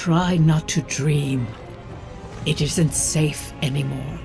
Try not to dream. It isn't safe anymore.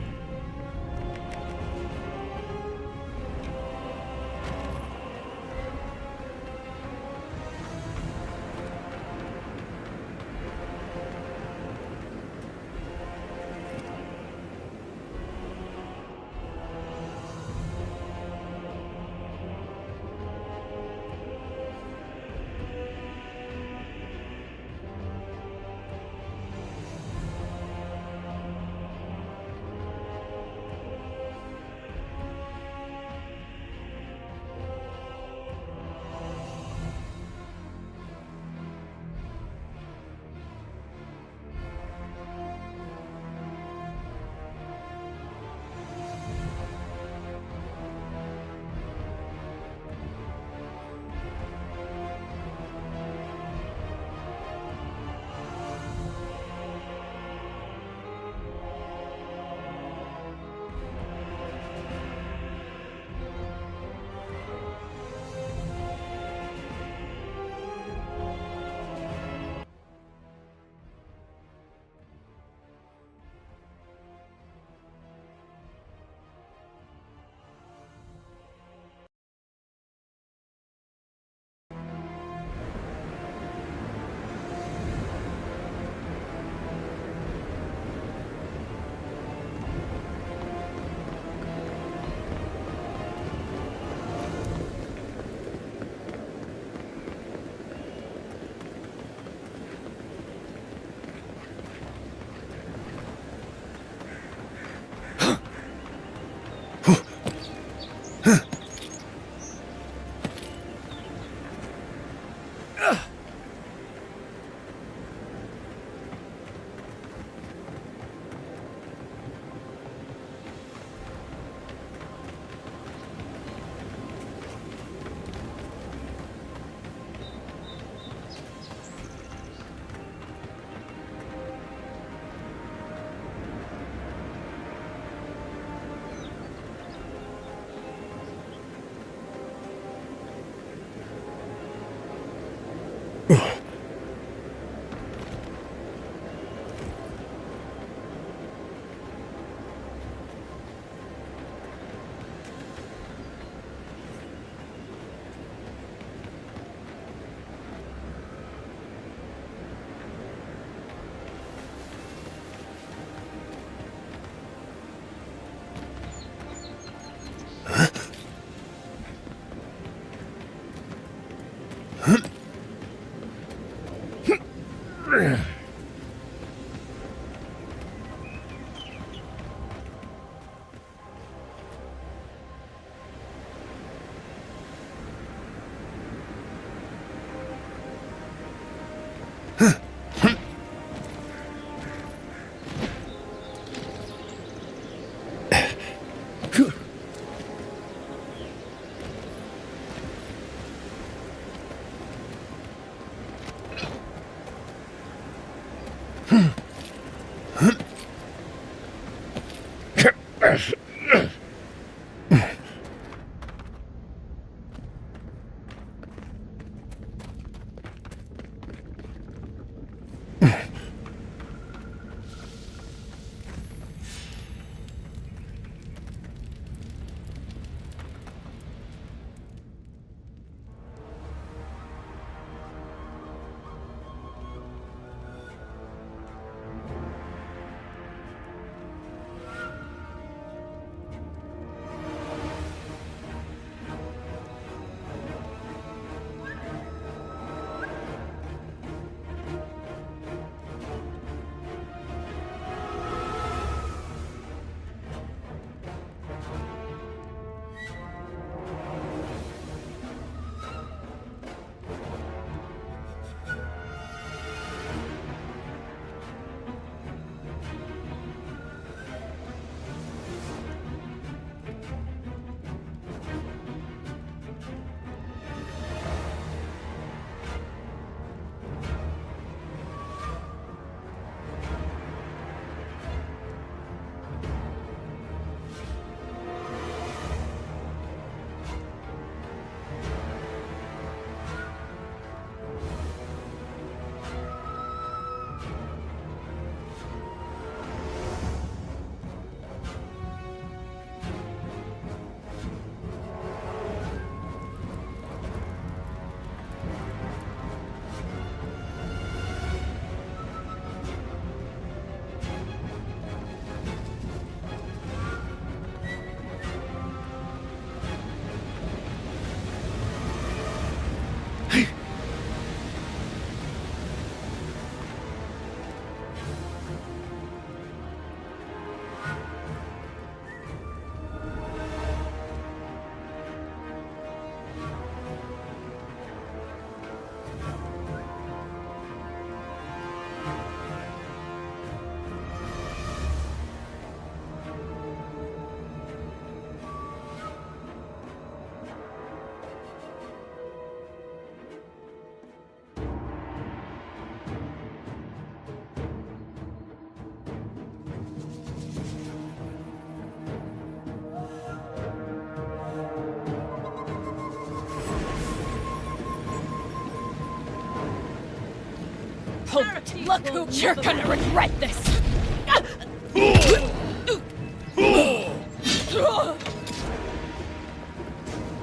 pulled it. Look who you're gonna regret this.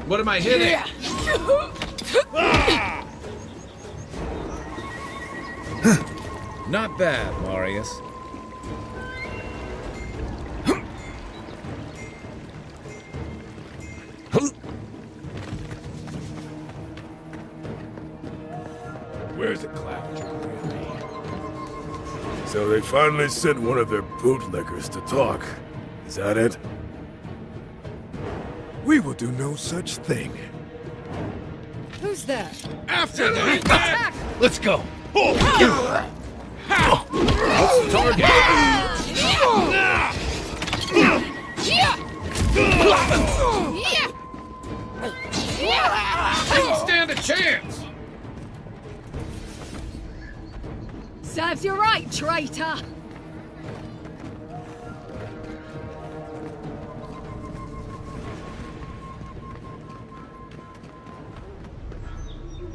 What am I hitting? Not bad, Marius. Where's the clown, really? So they finally sent one of their bootlickers to talk. Is that it? We will do no such thing. Who's there? After them! Attack! Let's go! What's the target? Don't stand a chance! Serves you right, traitor!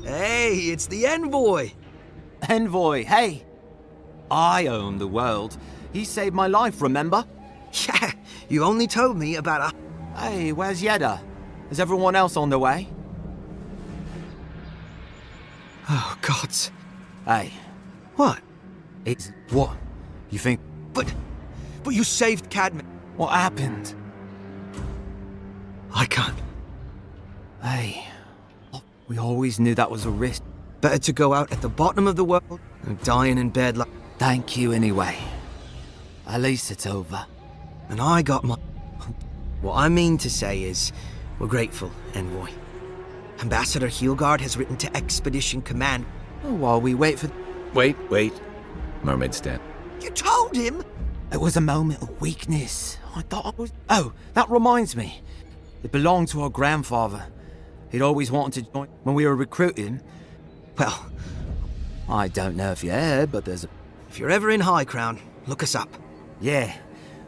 Hey, it's the envoy! Envoy, hey! I own the world. He saved my life, remember? Yeah, you only told me about a... Hey, where's Yeda? Is everyone else on the way? Oh, God. Hey, What? it's... What? You think... But you saved Cadman. What happened? I can't. Hey, we always knew that was a risk. Better to go out at the bottom of the world than dying in bed like... Thank you anyway. At least it's over. And I got my... What I mean to say is, we're grateful, envoy. Ambassador Heelgard has written to Expedition Command. Oh, while we wait for... Wait. Mermaid stand. You told him? It was a moment of weakness. I thought I was... Oh, that reminds me. It belonged to our grandfather. He'd always wanted to join when we were recruiting. Well, I don't know if you heard, but there's a... if you're ever in High Crown, look us up. Yeah,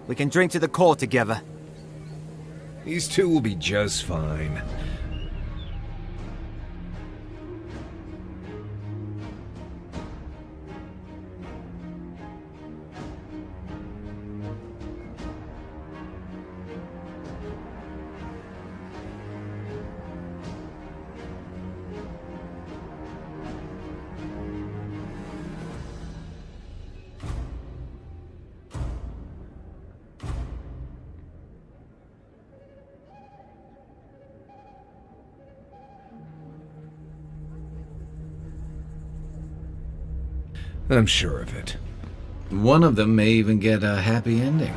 we can drink to the core together. These two will be just fine. I'm sure of it. One of them may even get a happy ending.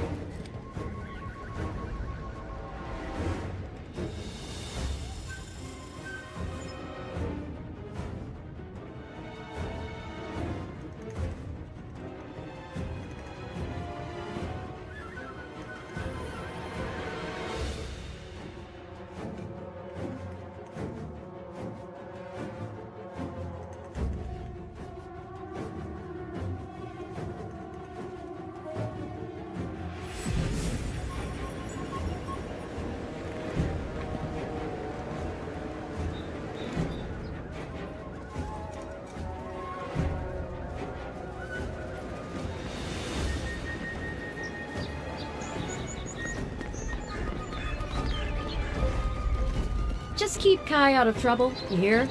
Just keep Kai out of trouble, you hear?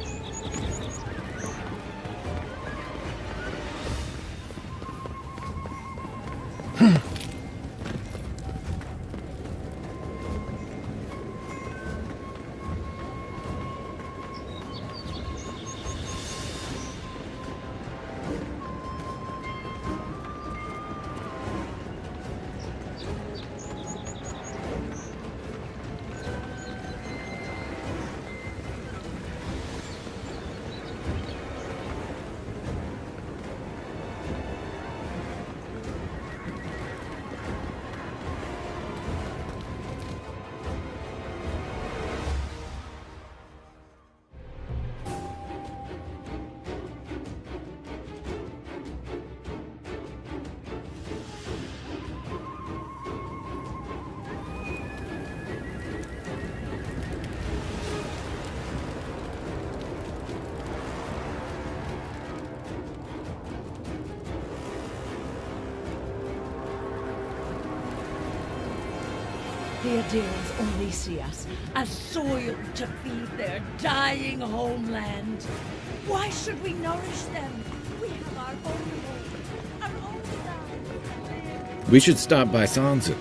the Adils only see us as soil to feed their dying homeland. Why should we nourish them? We have our own home, our own land. We should stop by Sansa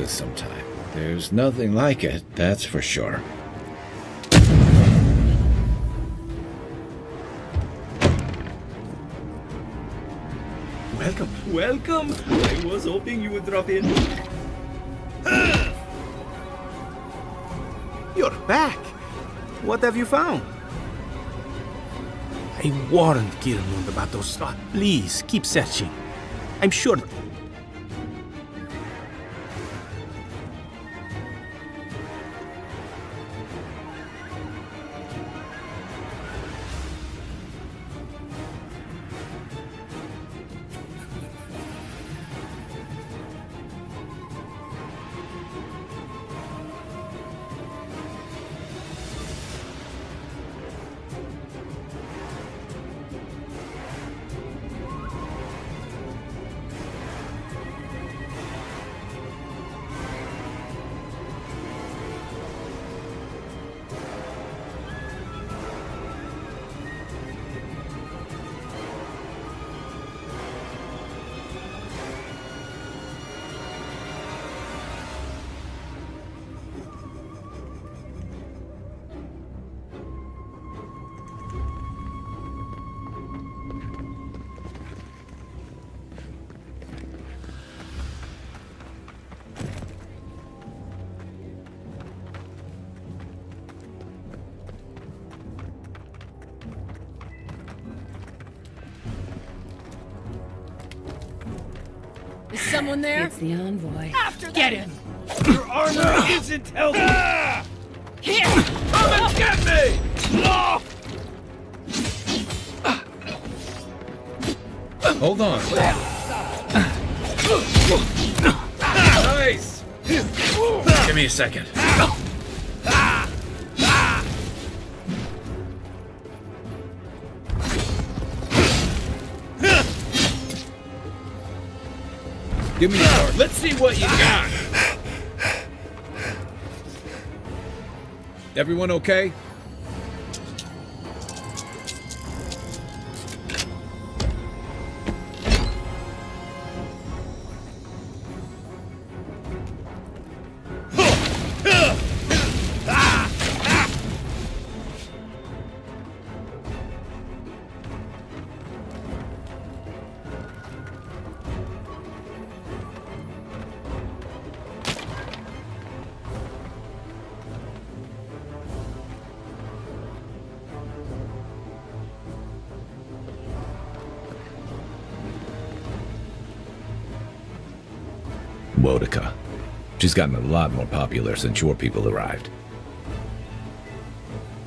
sometime. There's nothing like it, that's for sure. Welcome. I was hoping you would drop in. You're back. What have you found? I warned Kirmund about those slots. Please, keep searching. I'm sure... Is someone there? It's the envoy. After Get him! Your armor isn't healthy. Here! Come and get me! Hold on. Nice. Give me a second. Give me your... Let's see what you got. Everyone okay? Wodica. She's gotten a lot more popular since your people arrived.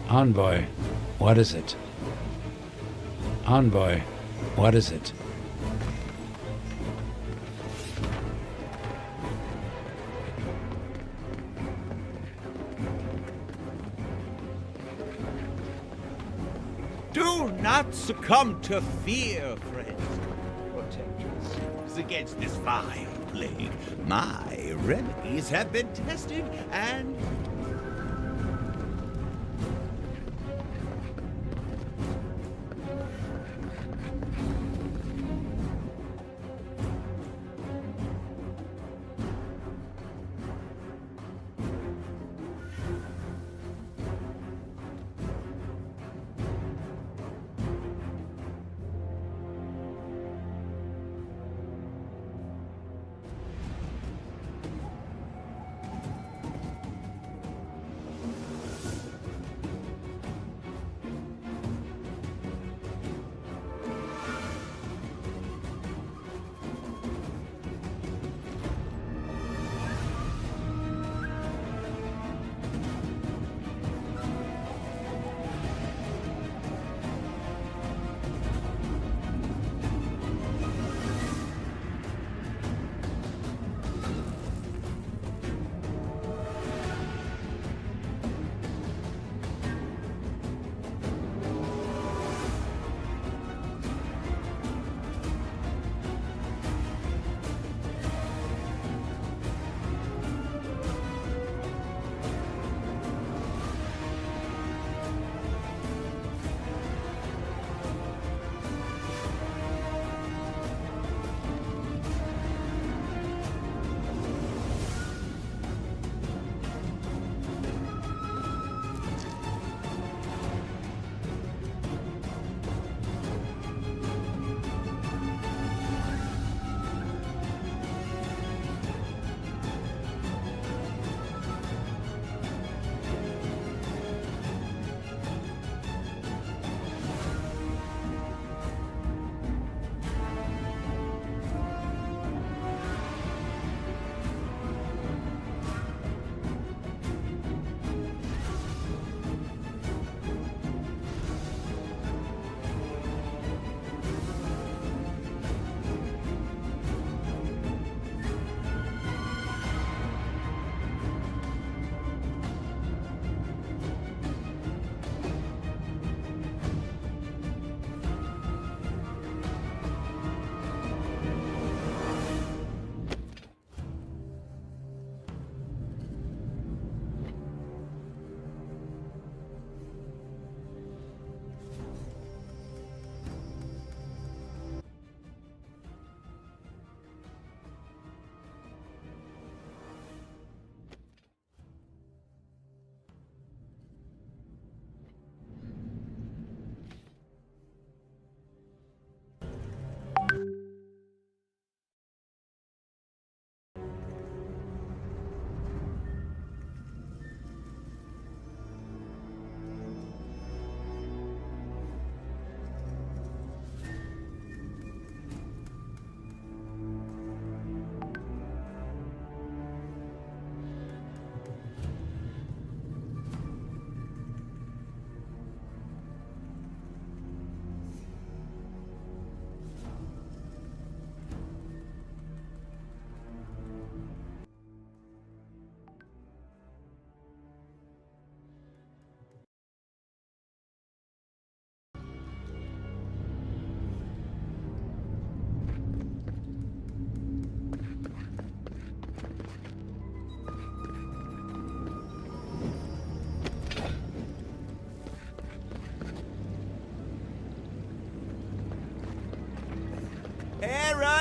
Envoy, what is it? Envoy, what is it? Do not succumb to fear, friends. Protect yourselves against this vile plague. My remedies have been tested and...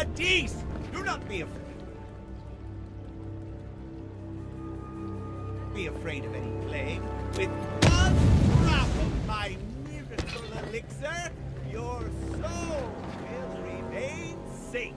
Adis! Do not be afraid. Be afraid of any plague. With one drop of my miracle elixir, your soul will remain safe.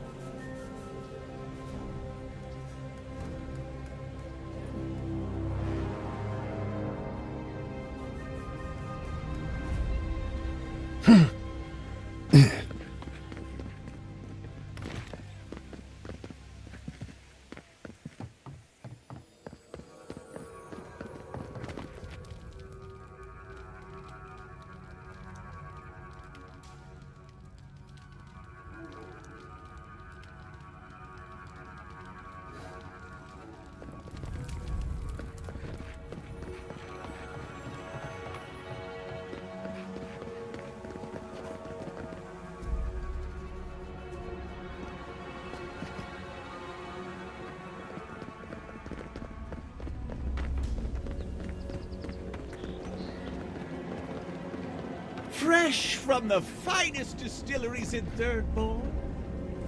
Fresh from the finest distilleries in Third Bourne,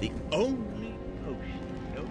the only potion known.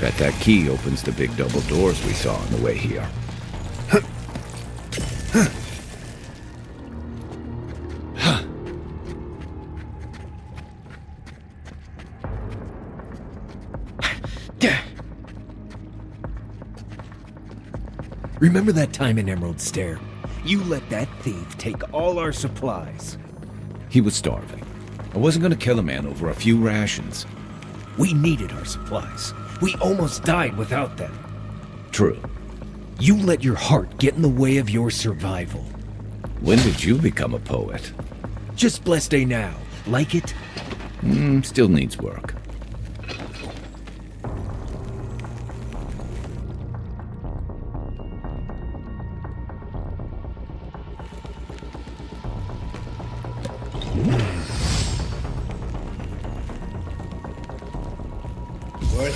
Bet that key opens the big double doors we saw on the way here. Remember that time in Emerald Stair? You let that thief take all our supplies. He was starving. I wasn't gonna kill a man over a few rations. We needed our supplies. We almost died without them. True. You let your heart get in the way of your survival. When did you become a poet? Just blessed day now. Like it? Still needs work.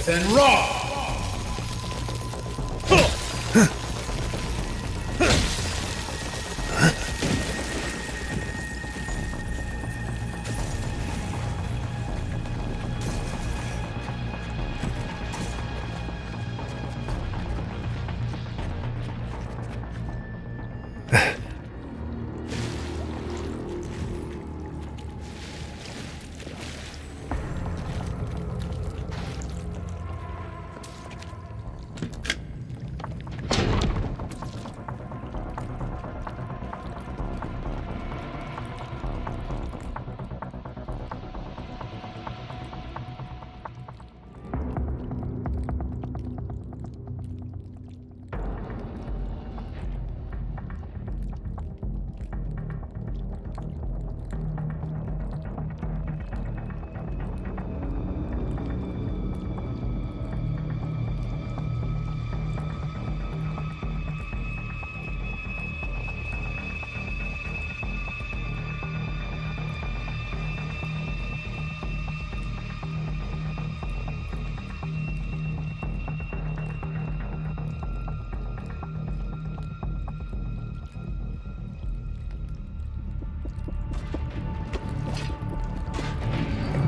Smith and raw!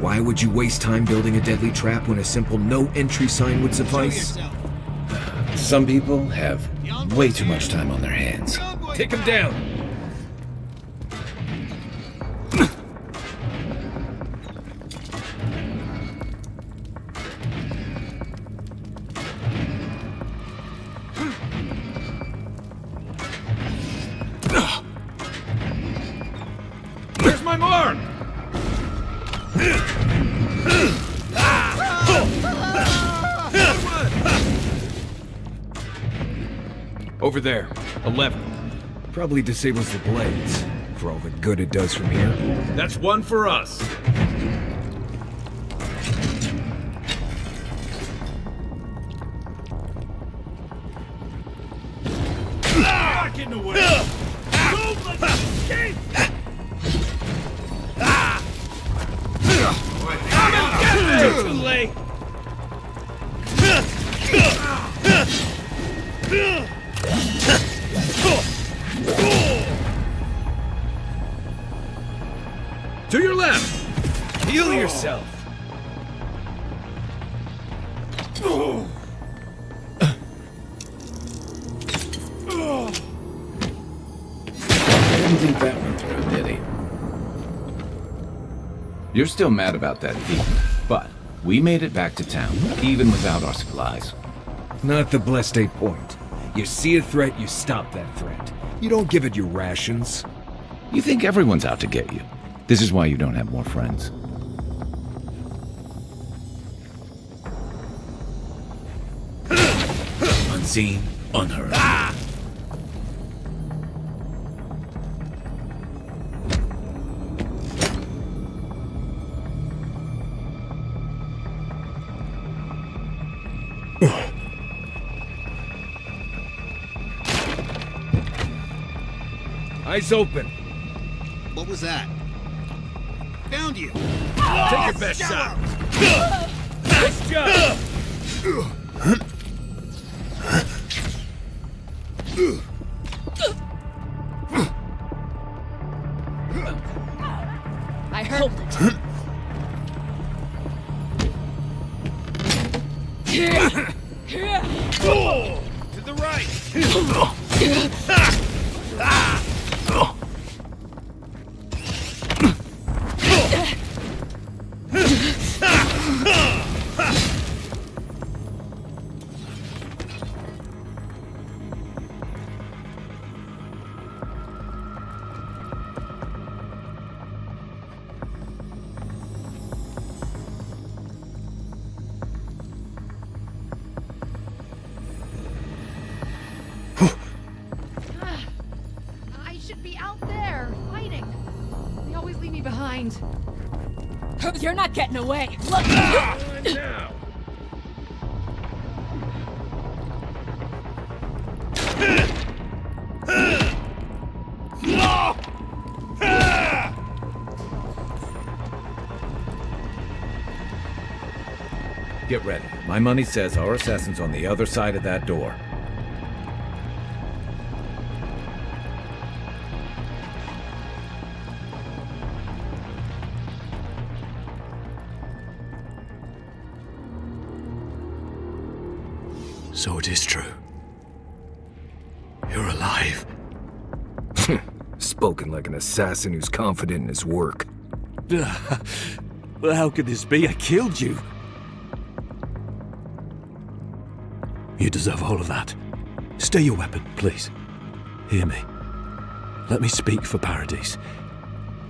Why would you waste time building a deadly trap when a simple no-entry sign would suffice? Some people have way too much time on their hands. Take him down! Where's my mark? Over there. 11. Probably disables the blades, for all the good it does from here. That's one for us. Back in the way! Don't let us escape! Come and get me! Too late! To your left! Heal yourself! Didn't think that one through, did he? You're still mad about that thief, but we made it back to town, even without our supplies. Not the blessed 8 point. You see a threat, you stop that threat. You don't give it your rations. You think everyone's out to get you. This is why you don't have more friends. Unseen, unheard. Eyes open. What was that? Found you! Take your best shot! Nice job! I heard it. To the right! I should be out there, fighting. They always leave me behind. You're not getting away. Look! Now! get ready. My money says our assassin's on the other side of that door. So it is true. You're alive. Spoken like an assassin who's confident in his work. Well, how could this be? I killed you. You deserve all of that. Stay your weapon, please. Hear me. Let me speak for Paradise.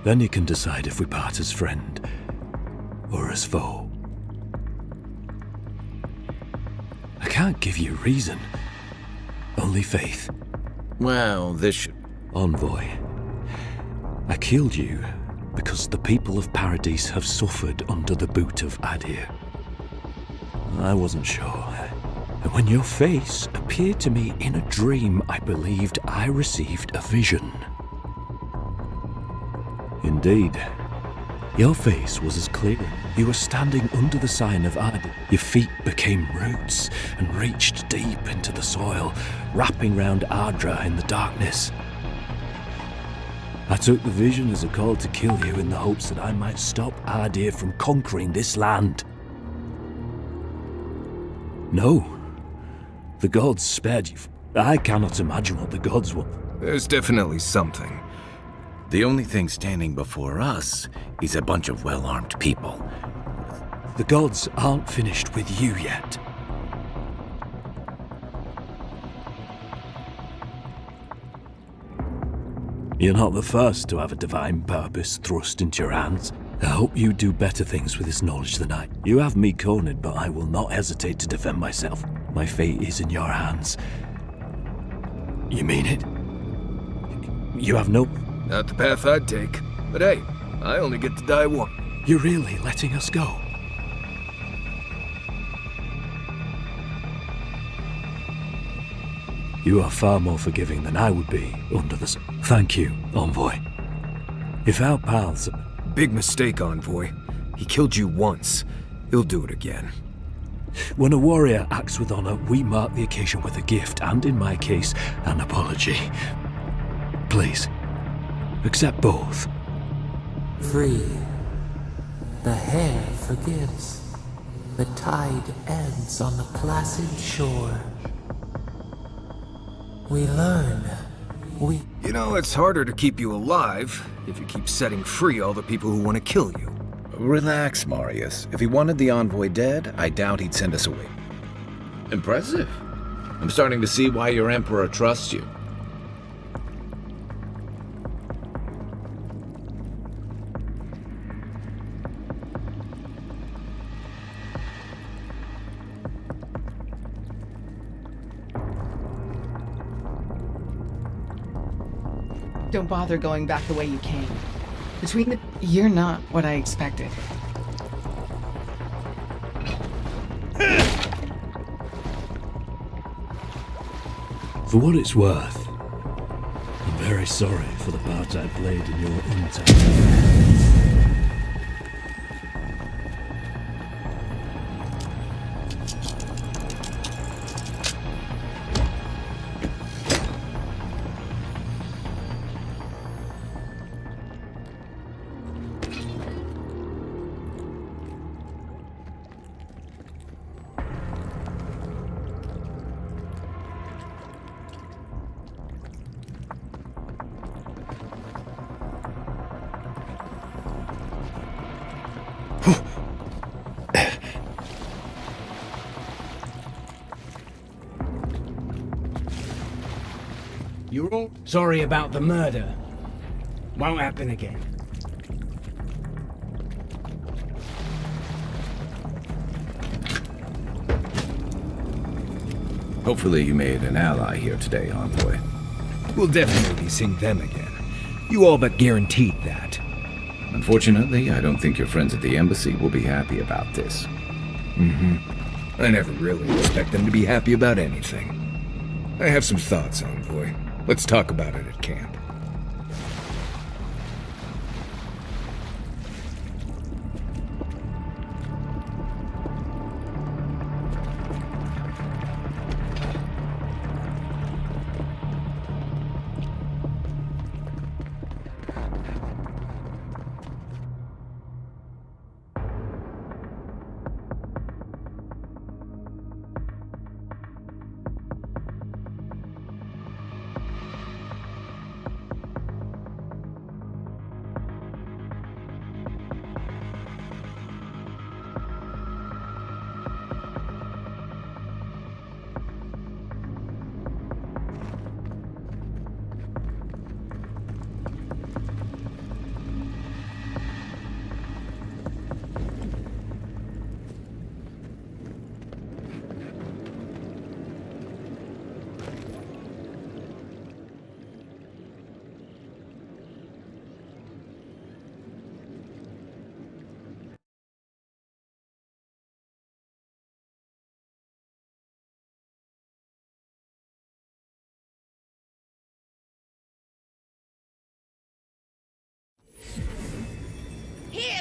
Then you can decide if we part as friend or as foe. I can't give you reason. Only faith. Well, this should... Envoy. I killed you because the people of Paradise have suffered under the boot of Adir. I wasn't sure. And when your face appeared to me in a dream, I believed I received a vision. Indeed. Your face was as clear. You were standing under the sign of Adir. Your feet became roots and reached deep into the soil, wrapping round Ardra in the darkness. I took the vision as a call to kill you in the hopes that I might stop Adir from conquering this land. No. The gods spared you. I cannot imagine what the gods will. There's definitely something. The only thing standing before us is a bunch of well-armed people. The gods aren't finished with you yet. You're not the first to have a divine purpose thrust into your hands. I hope you do better things with this knowledge than I. You have me cornered, but I will not hesitate to defend myself. My fate is in your hands. You mean it? You have no... Not the path I'd take. But hey, I only get to die once. You're really letting us go? You are far more forgiving than I would be under the... Thank you, Envoy. If our paths... Big mistake, Envoy. He killed you once. He'll do it again. When a warrior acts with honor, we mark the occasion with a gift, and in my case, an apology. Please, accept both. Free. The hair forgives. The tide ends on the placid shore. We learn. You know, it's harder to keep you alive if you keep setting free all the people who want to kill you. Relax, Marius. If he wanted the envoy dead, I doubt he'd send us away. Impressive. I'm starting to see why your emperor trusts you. Don't bother going back the way you came. You're not what I expected. For what it's worth, I'm very sorry for the part I played in your untimely. You're all sorry about the murder. Won't happen again. Hopefully you made an ally here today, Envoy. We'll definitely be seeing them again. You all but guaranteed that. Unfortunately, I don't think your friends at the embassy will be happy about this. I never really expect them to be happy about anything. I have some thoughts, Envoy. Let's talk about it at camp.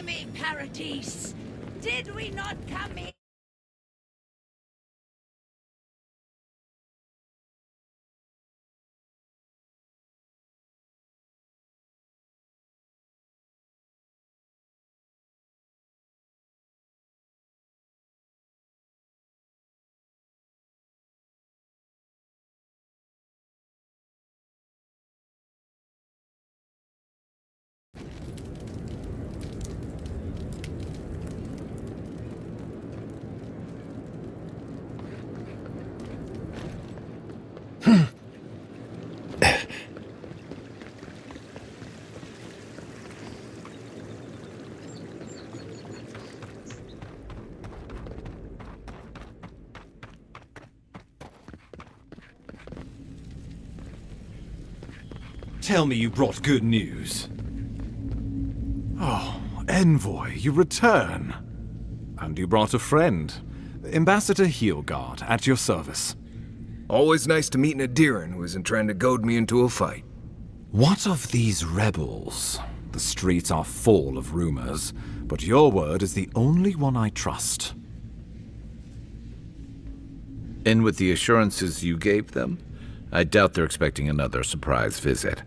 me, Paradis. Did we not come here? Tell me you brought good news. Oh, Envoy, you return. And you brought a friend. Ambassador Heelguard, at your service. Always nice to meet an Adiran who isn't trying to goad me into a fight. What of these rebels? The streets are full of rumors, but your word is the only one I trust. And with the assurances you gave them, I doubt they're expecting another surprise visit.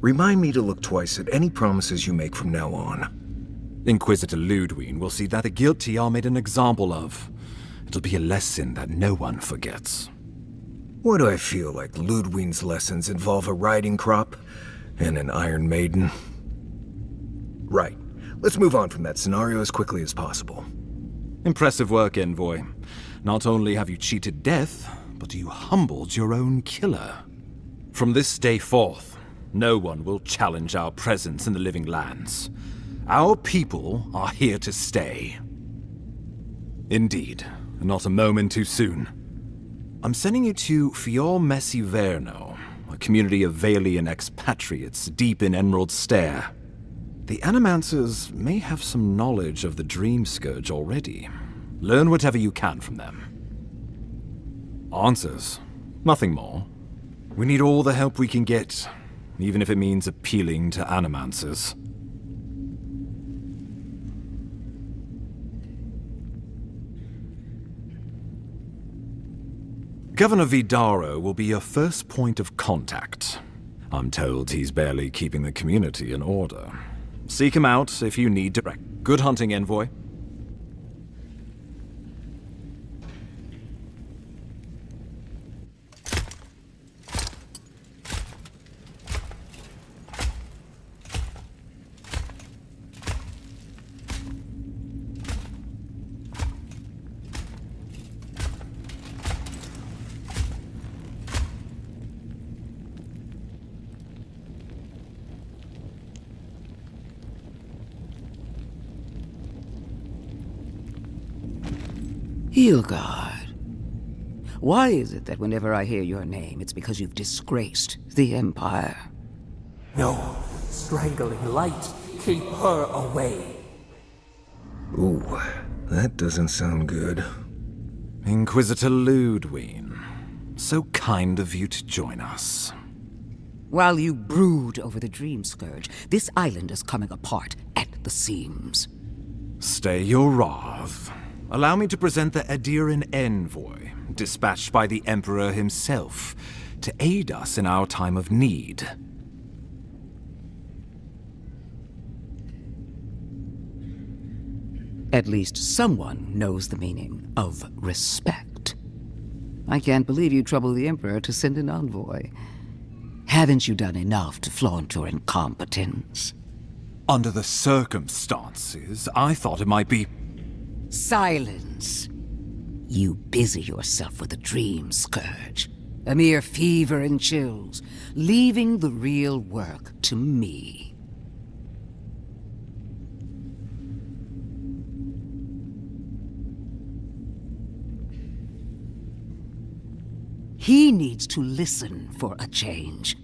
Remind me to look twice at any promises you make from now on. Inquisitor Ludwine will see that the guilty are made an example of. It'll be a lesson that no one forgets. Why do I feel like Ludwine's lessons involve a riding crop and an Iron Maiden? Right. Let's move on from that scenario as quickly as possible. Impressive work, Envoy. Not only have you cheated death, but you humbled your own killer. From this day forth, no one will challenge our presence in the Living Lands. Our people are here to stay. Indeed, not a moment too soon. I'm sending you to Fior Messi Verno, a community of Valian expatriates deep in Emerald Stair. The Animancers may have some knowledge of the Dream Scourge already. Learn whatever you can from them. Answers. Nothing more. We need all the help we can get, even if it means appealing to Animancers. Governor Vidaro will be your first point of contact. I'm told he's barely keeping the community in order. Seek him out if you need direct. Good hunting, Envoy. Heelguard. Why is it that whenever I hear your name, it's because you've disgraced the Empire? No, strangling light. Keep her away. Ooh, that doesn't sound good. Inquisitor Ludwine, so kind of you to join us. While you brood over the Dream Scourge, this island is coming apart at the seams. Stay your wrath. Allow me to present the Adiran Envoy, dispatched by the Emperor himself, to aid us in our time of need. At least someone knows the meaning of respect. I can't believe you troubled the Emperor to send an envoy. Haven't you done enough to flaunt your incompetence? Under the circumstances, I thought it might be... Silence. You busy yourself with the Dream Scourge. A mere fever and chills, leaving the real work to me. He needs to listen for a change.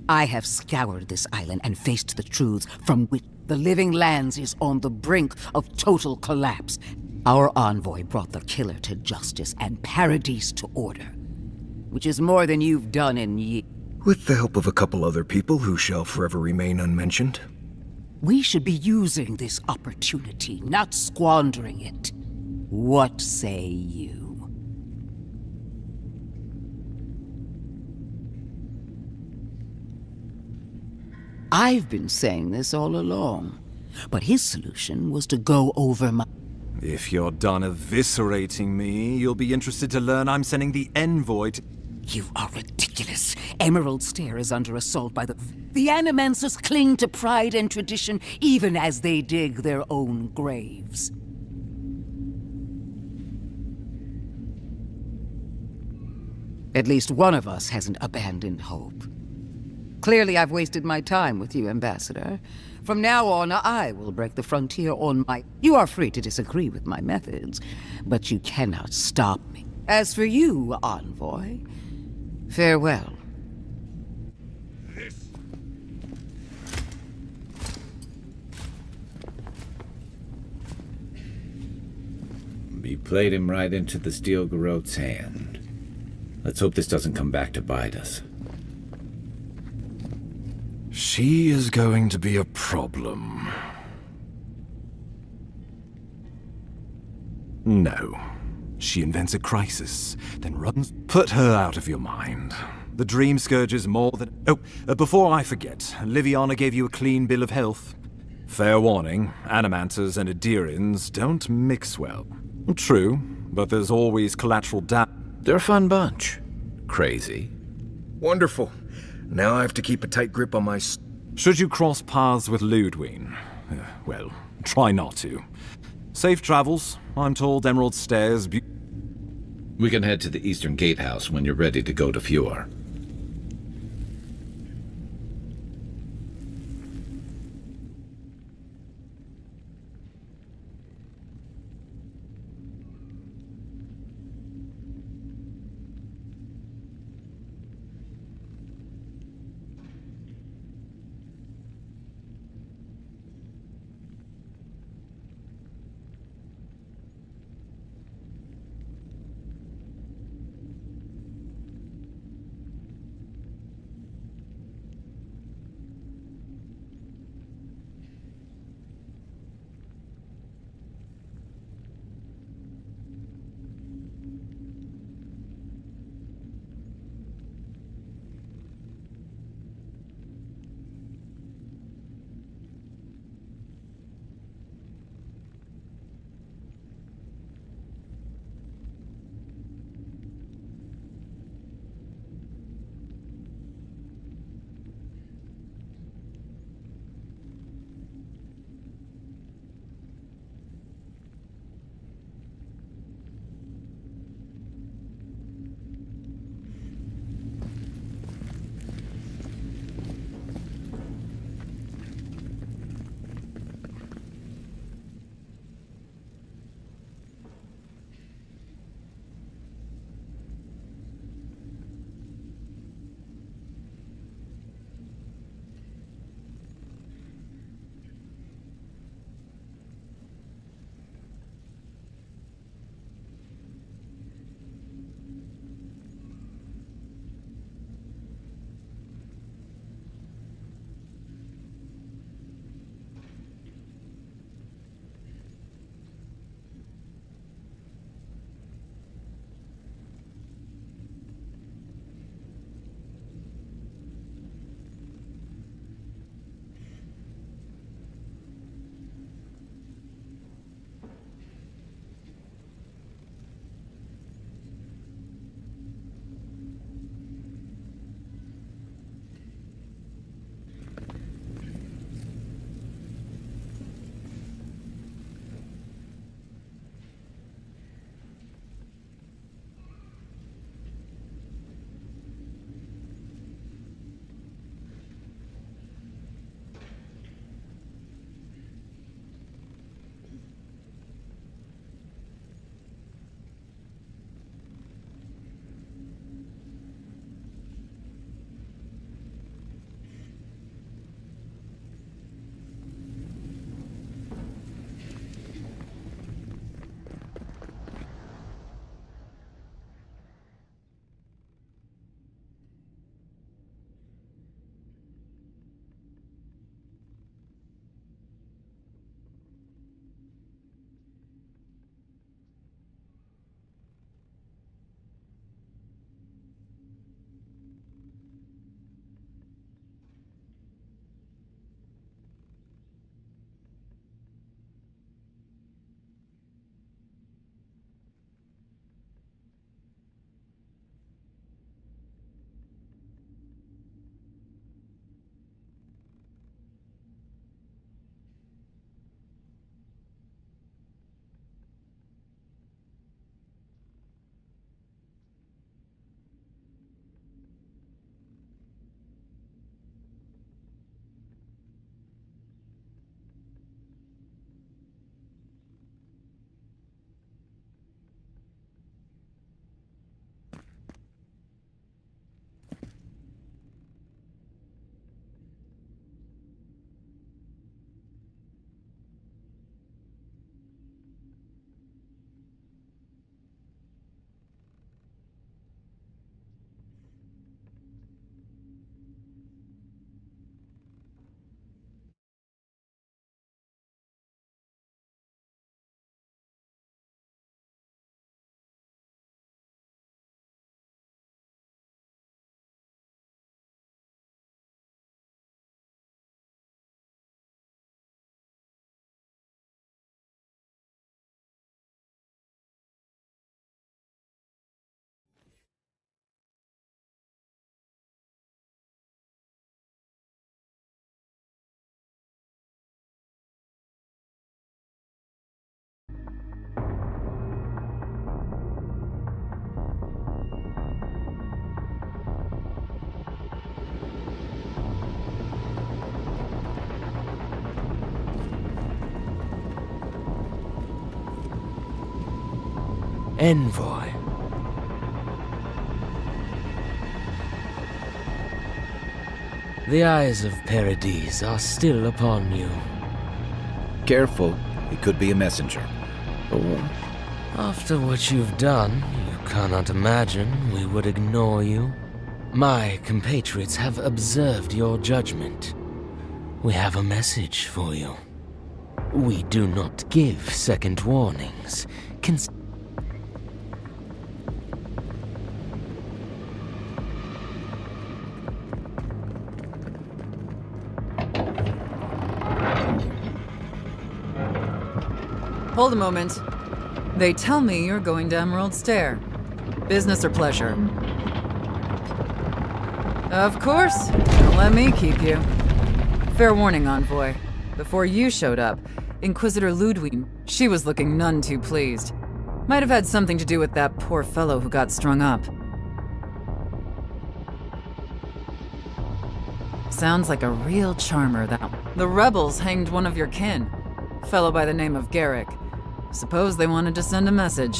I have scoured this island and faced the truths from which the Living Lands is on the brink of total collapse. Our envoy brought the killer to justice and Paradis to order, which is more than you've done in years. With the help of a couple other people who shall forever remain unmentioned. We should be using this opportunity, not squandering it. What say you? I've been saying this all along, but his solution was to go over my... If you're done eviscerating me, you'll be interested to learn I'm sending the envoy to... You are ridiculous. Emerald Stair is under assault by the... The Animancers cling to pride and tradition even as they dig their own graves. At least one of us hasn't abandoned hope. Clearly I've wasted my time with you, Ambassador. From now on, I will break the frontier on my... You are free to disagree with my methods, but you cannot stop me. As for you, Envoy, farewell. We played him right into the steel garrote's hand. Let's hope this doesn't come back to bite us. She is going to be a problem. No. She invents a crisis, then runs... Put her out of your mind. The Dream Scourge is more than... Oh, before I forget, Liviana gave you a clean bill of health. Fair warning, Animanters and Adirians don't mix well. True, but there's always collateral damage. They're a fun bunch. Crazy. Wonderful. Now I have to keep a tight grip on my... Should you cross paths with Ludwig, well, try not to. Safe travels. I'm told Emerald Stairs... We can head to the Eastern Gatehouse when you're ready to go to Fjord. Envoy. The eyes of Paradise are still upon you. Careful, he could be a messenger. Or... After what you've done, you cannot imagine we would ignore you. My compatriots have observed your judgment. We have a message for you. We do not give second warnings. Hold a moment. They tell me you're going to Emerald Stair. Business or pleasure? Of course. Let me keep you. Fair warning, Envoy. Before you showed up, Inquisitor Ludwig, she was looking none too pleased. Might have had something to do with that poor fellow who got strung up. Sounds like a real charmer, that one. The rebels hanged one of your kin. Fellow by the name of Garrick. Suppose they wanted to send a message.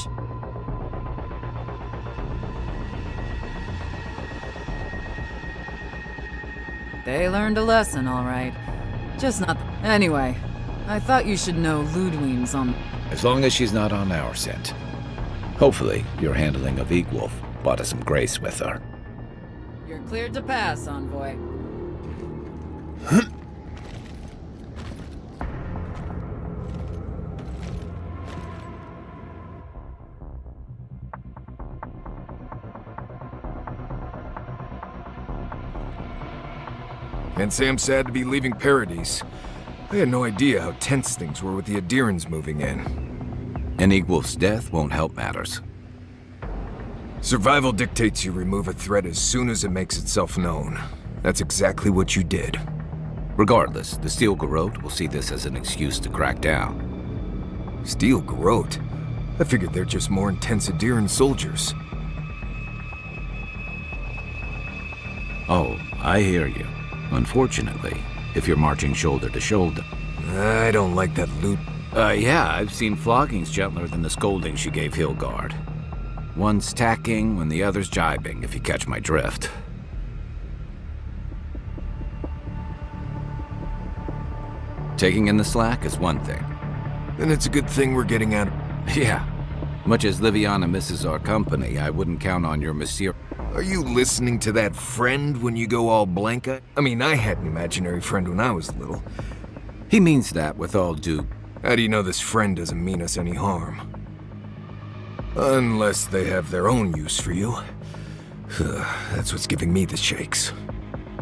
They learned a lesson, all right. Just not... Anyway, I thought you should know Ludwig's on... As long as she's not on our scent. Hopefully, your handling of Eagwolf brought us some grace with her. You're cleared to pass, Envoy. And Sam sad to be leaving Paradise. I had no idea how tense things were with the Adirans moving in. And Eagwolf's death won't help matters. Survival dictates you remove a threat as soon as it makes itself known. That's exactly what you did. Regardless, the Steel Garrote will see this as an excuse to crack down. Steel Garrote? I figured they're just more intense Adiran soldiers. Oh, I hear you. Unfortunately, if you're marching shoulder to shoulder... I don't like that loot. Yeah, I've seen floggings gentler than the scolding she gave Hilgard. One's tacking when the other's jibing, if you catch my drift. Taking in the slack is one thing. Then it's a good thing we're getting out of... Yeah. Much as Liviana misses our company, I wouldn't count on your monsieur... Are you listening to that friend when you go all blank? I mean, I had an imaginary friend when I was little. He means that with all due... How do you know this friend doesn't mean us any harm? Unless they have their own use for you. That's what's giving me the shakes.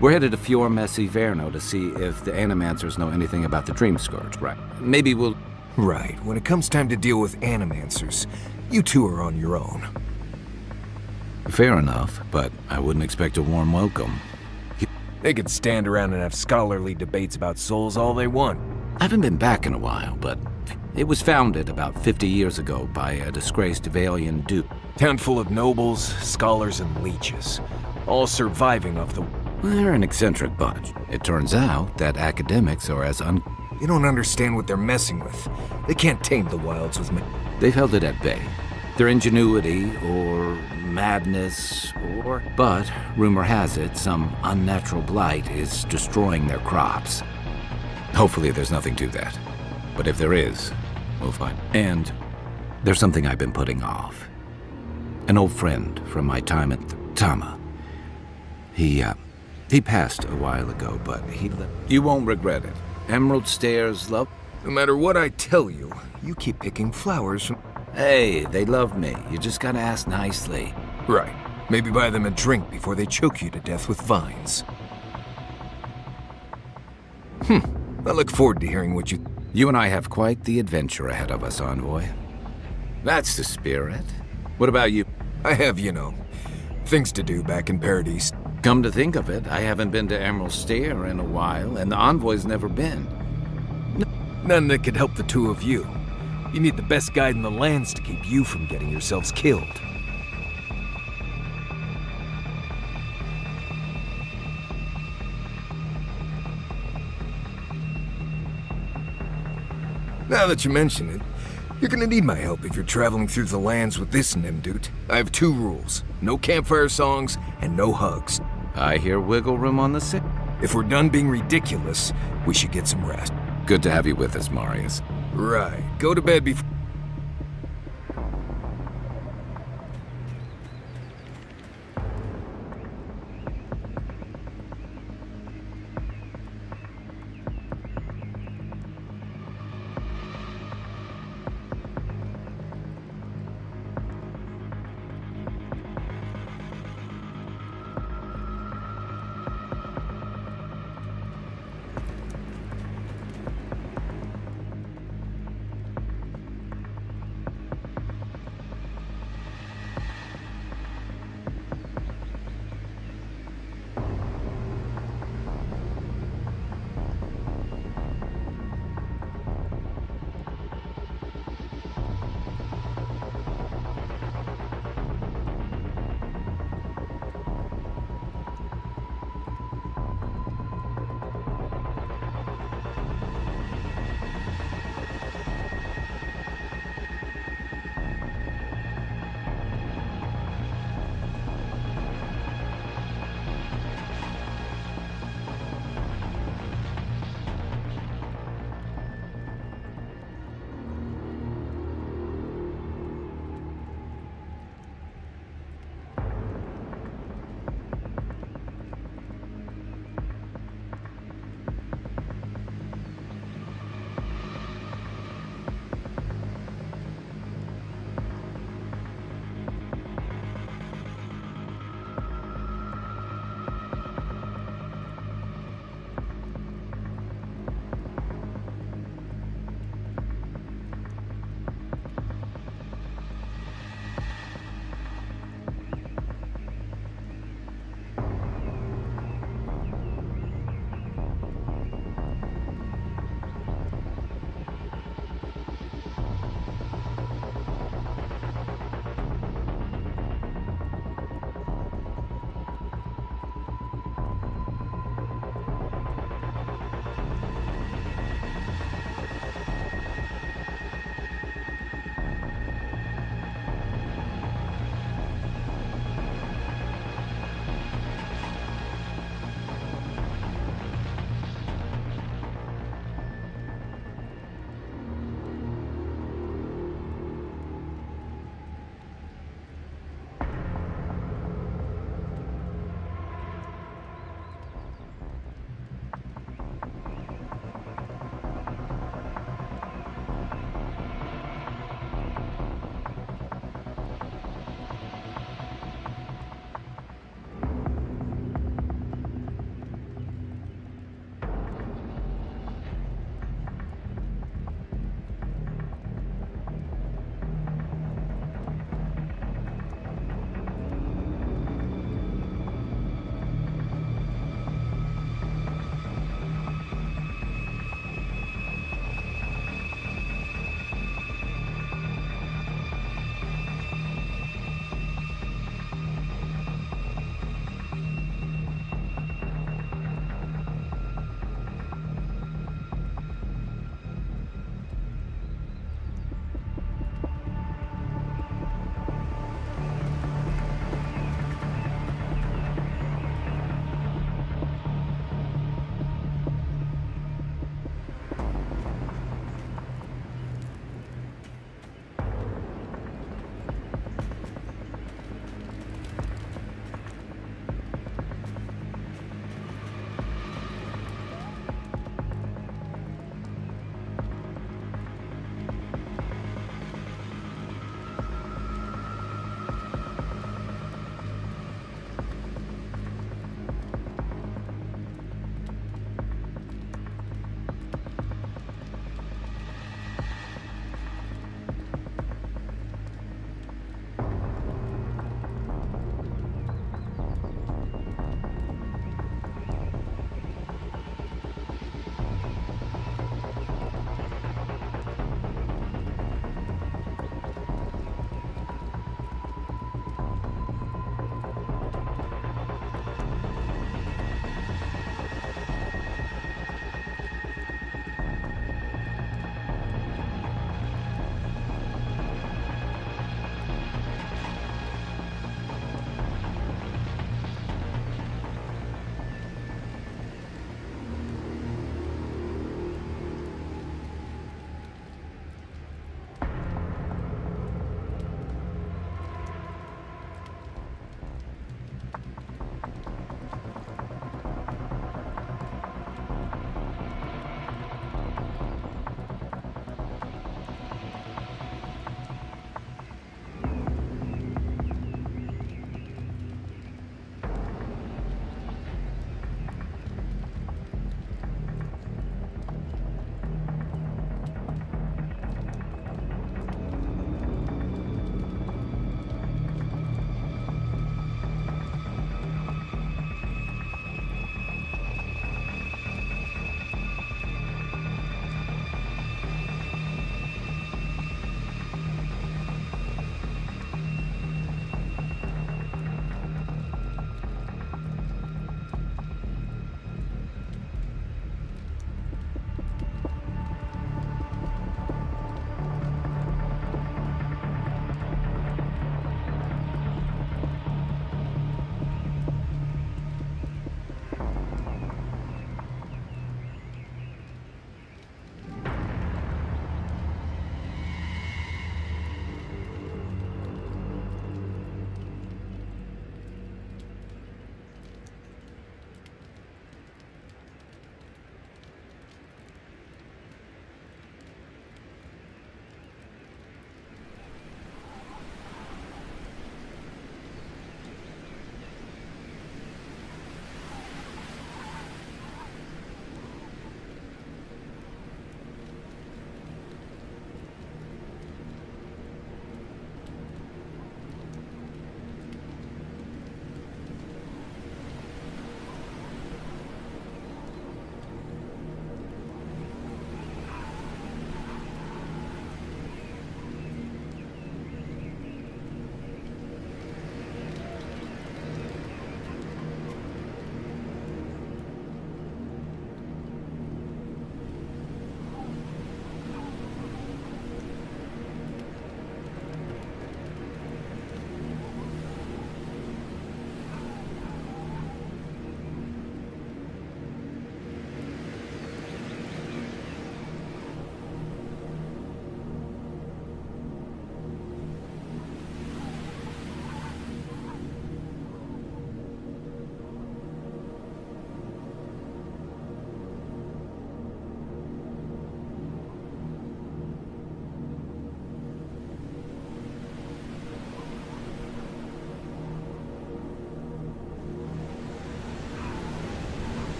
We're headed to Fior Messi Verno to see if the Animancers know anything about the Dream Scourge, right? Maybe we'll... Right. When it comes time to deal with Animancers, you two are on your own. Fair enough, but I wouldn't expect a warm welcome. They could stand around and have scholarly debates about souls all they want. I haven't been back in a while, but it was founded about 50 years ago by a disgraced Valian duke. Town full of nobles, scholars, and leeches, all surviving off the... They're an eccentric bunch. It turns out that academics are as You don't understand what they're messing with. They can't tame the wilds with me. They've held it at bay. Their ingenuity, or madness, or... But, rumor has it, some unnatural blight is destroying their crops. Hopefully there's nothing to that. But if there is, we'll find. And there's something I've been putting off. An old friend from my time at Tama. He passed a while ago, but You won't regret it. Emerald Stairs love... No matter what I tell you, you keep picking flowers from... Hey, they love me. You just gotta ask nicely. Right. Maybe buy them a drink before they choke you to death with vines. I look forward to hearing what you... You and I have quite the adventure ahead of us, Envoy. That's the spirit. What about you? I have, things to do back in Paradise. Come to think of it, I haven't been to Emerald Stair in a while, and the Envoy's never been. None that could help the two of you. You need the best guide in the lands to keep you from getting yourselves killed. Now that you mention it, You're gonna need my help if you're traveling through the lands with this Nimdut. I have 2 rules. No campfire songs, and no hugs. I hear wiggle room on the sick. If we're done being ridiculous, we should get some rest. Good to have you with us, Marius. Right. Go to bed before...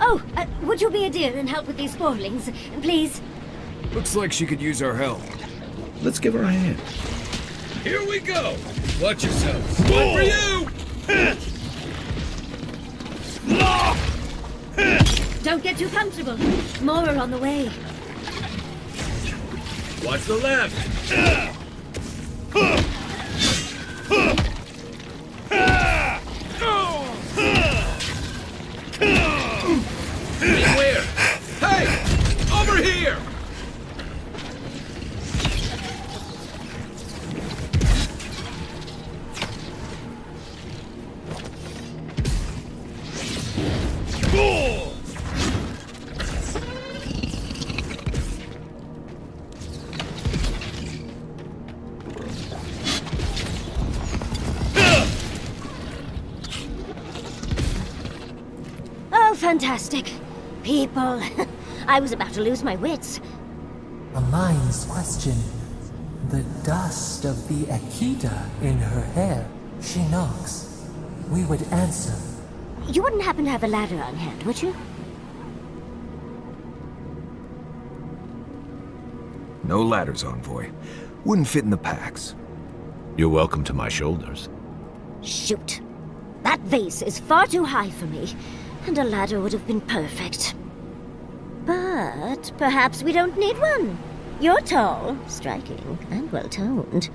Oh, would you be a dear and help with these spoilings, please? Looks like she could use our help. Let's give her a hand. Here we go! Watch yourselves. One for you! Don't get too comfortable. More are on the way. Watch the left! Beware! Hey! Over here! Oh, fantastic. People. I was about to lose my wits. A mind's question. The dust of the Akita in her hair. She knocks. We would answer. You wouldn't happen to have a ladder on hand, would you? No ladders, Envoy. Wouldn't fit in the packs. You're welcome to my shoulders. Shoot. That vase is far too high for me, and a ladder would have been perfect. But perhaps we don't need one. You're tall, striking, and well-toned.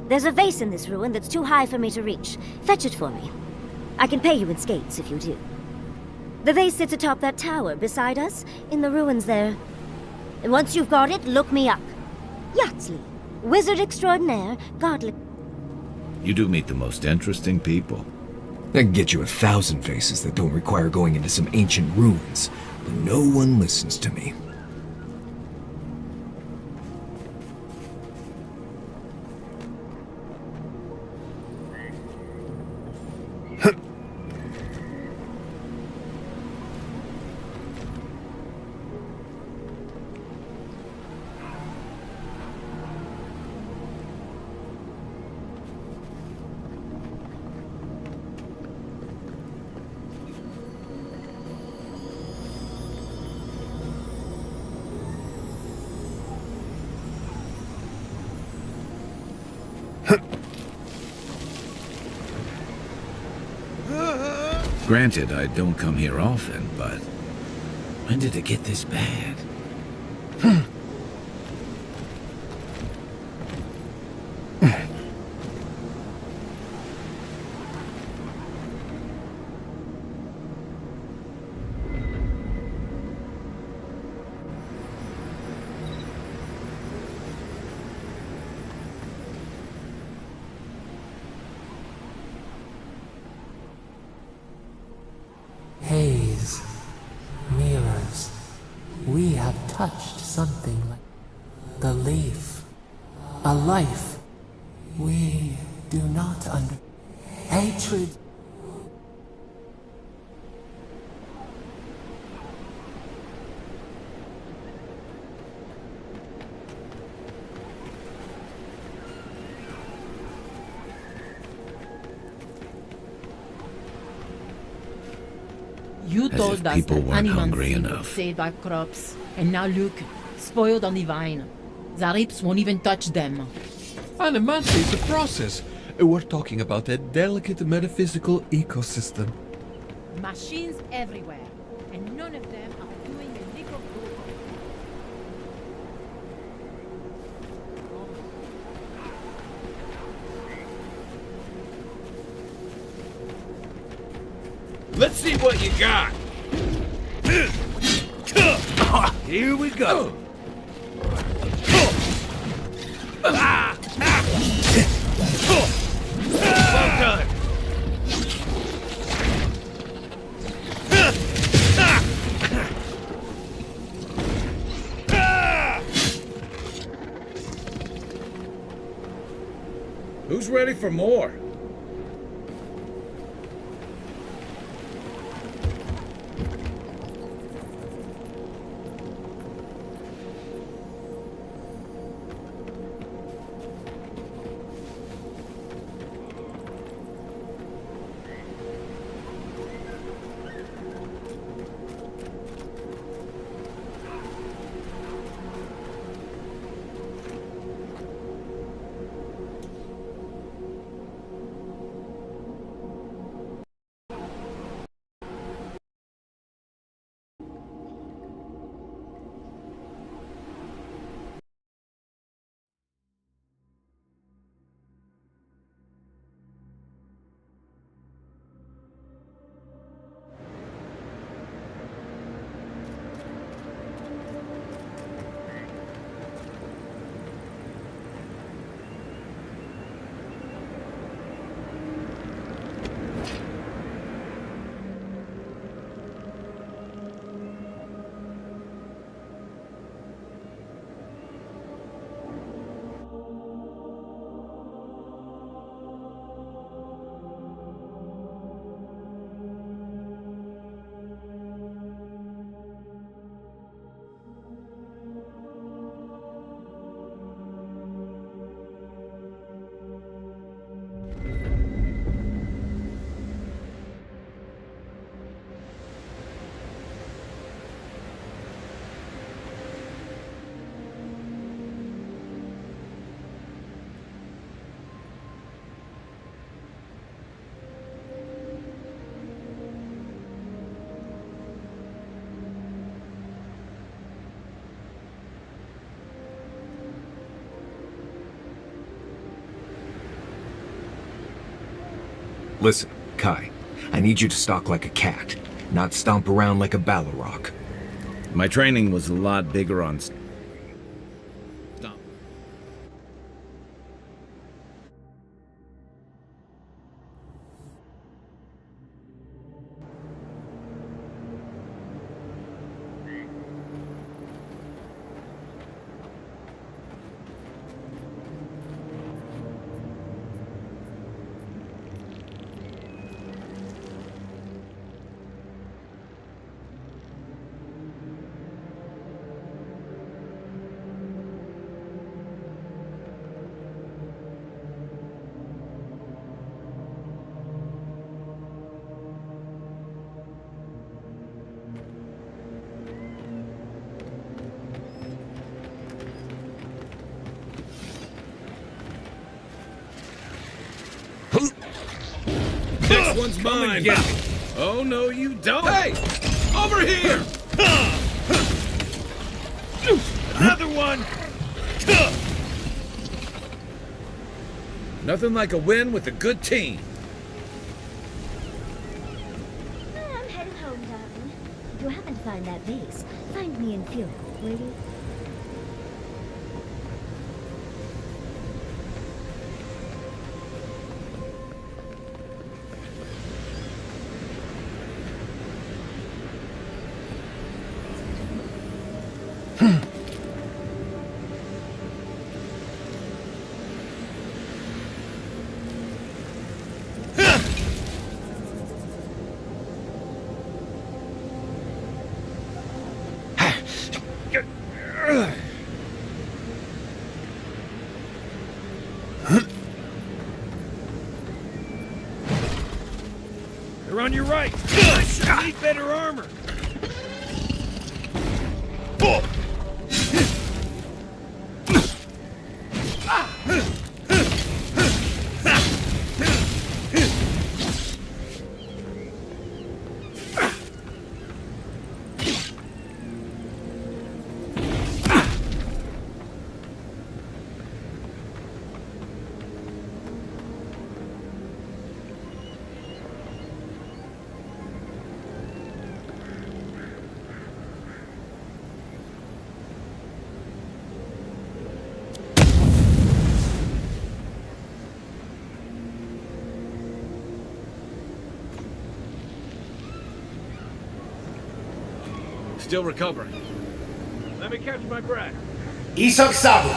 There's a vase in this ruin that's too high for me to reach. Fetch it for me. I can pay you in skates if you do. The vase sits atop that tower beside us, in the ruins there. And once you've got it, look me up. Yatsley, wizard extraordinaire, godly... You do meet the most interesting people. I can get you 1,000 faces that don't require going into some ancient ruins, but no one listens to me. Granted, I don't come here often, but when did it get this bad? Haze. Mirrors. We have touched something like the leaf. A life. We do not under... Hatred. You As told if us people that weren't animal hungry seed enough. would save our crops, and now look, spoiled on the vine. Zarips won't even touch them. Animancy is a process. We're talking about a delicate metaphysical ecosystem. Machines everywhere, and none of them are doing a lick of good. Let's see what you got. Here we go. Well done. Who's ready for more? Listen, Kai, I need you to stalk like a cat, not stomp around like a Balrog. My training was a lot bigger on... Next one's mine. Oh, no, you don't. Hey! Over here! Another one. Nothing like a win with a good team. I'm headed home, darling. If you happen to find that vase, find me in Fuel, will you? They're on your right. I should need better armor. Still recovering. Let me catch my breath. Isak Sabu.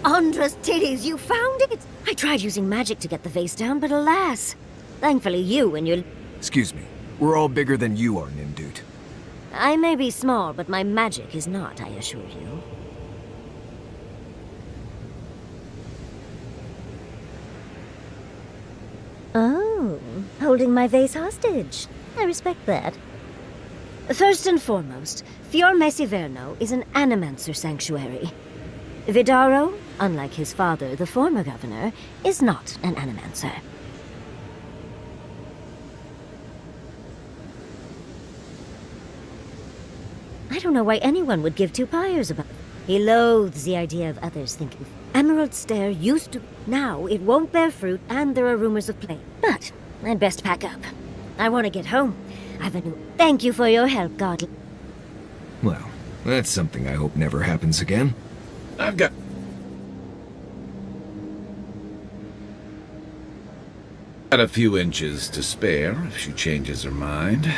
Andra's titties, you found it! I tried using magic to get the vase down, but alas. Thankfully you and your... Excuse me. We're all bigger than you are, Nimdude. I may be small, but my magic is not, I assure you. Oh, holding my vase hostage. I respect that. First and foremost, Fior Mesiverno is an animancer sanctuary. Vidaro, unlike his father, the former governor, is not an animancer. I don't know why anyone would give two pyres about it. He loathes the idea of others thinking. Emerald Stair used to... Now it won't bear fruit, and there are rumors of plague. But I'd best pack up. I want to get home. I've a new... Thank you for your help, Godly. Well, that's something I hope never happens again. I've got... Got a few inches to spare if she changes her mind.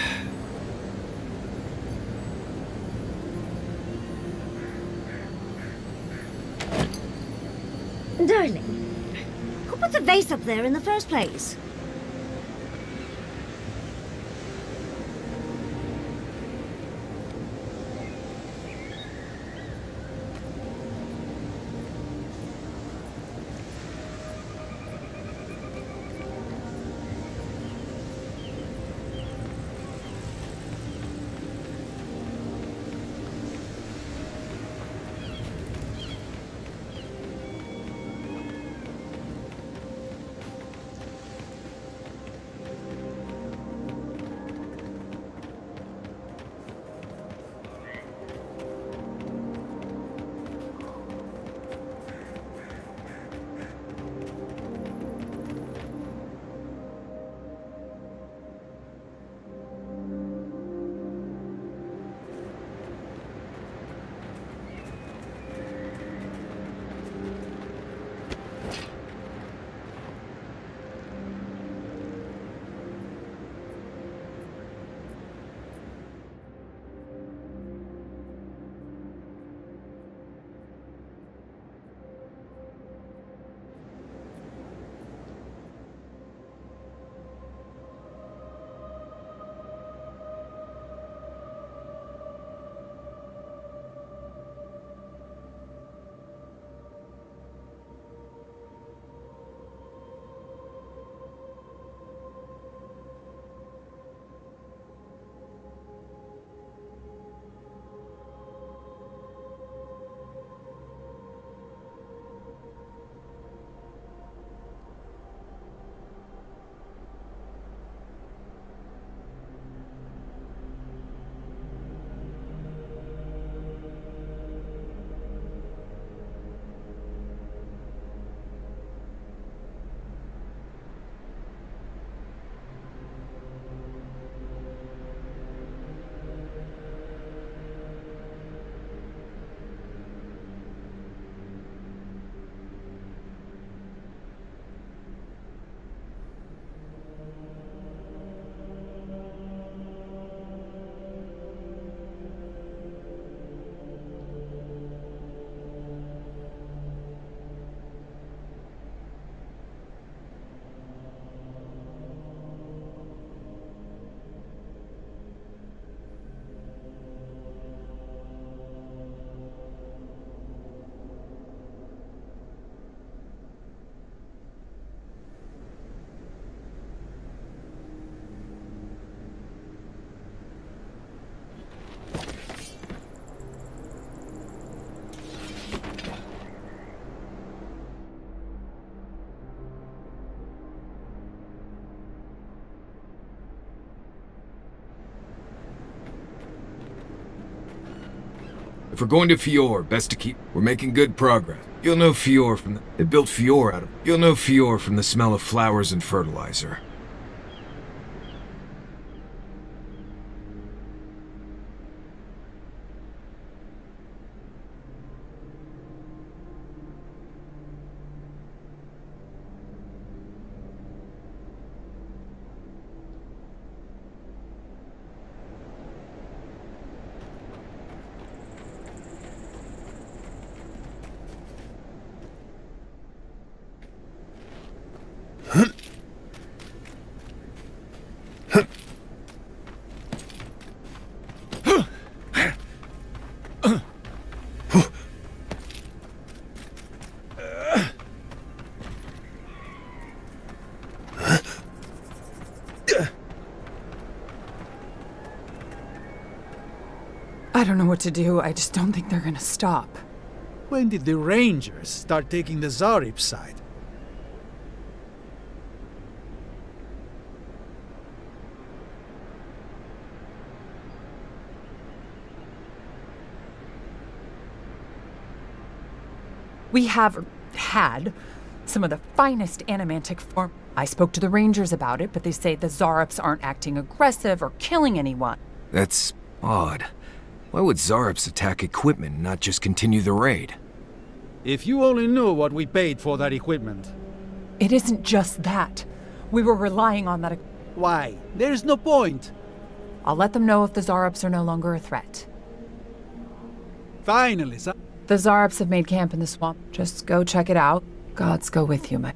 Darling, who put the vase up there in the first place? If we're going to Fior, best to keep... We're making good progress. You'll know Fior from the... They built Fior out of... You'll know Fior from the smell of flowers and fertilizer. I don't know what to do. I just don't think they're gonna stop. When did the Rangers start taking the Zarip's side? We have had some of the finest animantic form. I spoke to the Rangers about it, but they say the Zarops aren't acting aggressive or killing anyone. That's odd. Why would Zarops attack equipment and not just continue the raid? If you only knew what we paid for that equipment. It isn't just that. We were relying on that. Why? There's no point. I'll let them know if the Zarops are no longer a threat. Finally, the Zarops have made camp in the swamp. Just go check it out. Gods go with you, my...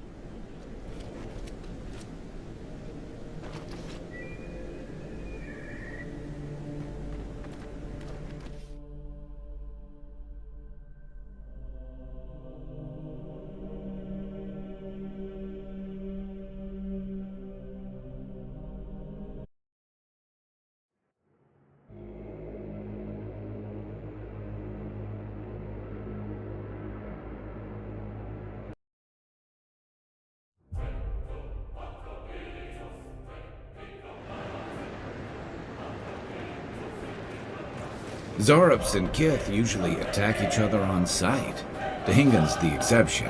Zarops and Kith usually attack each other on sight. Dahingan's the exception.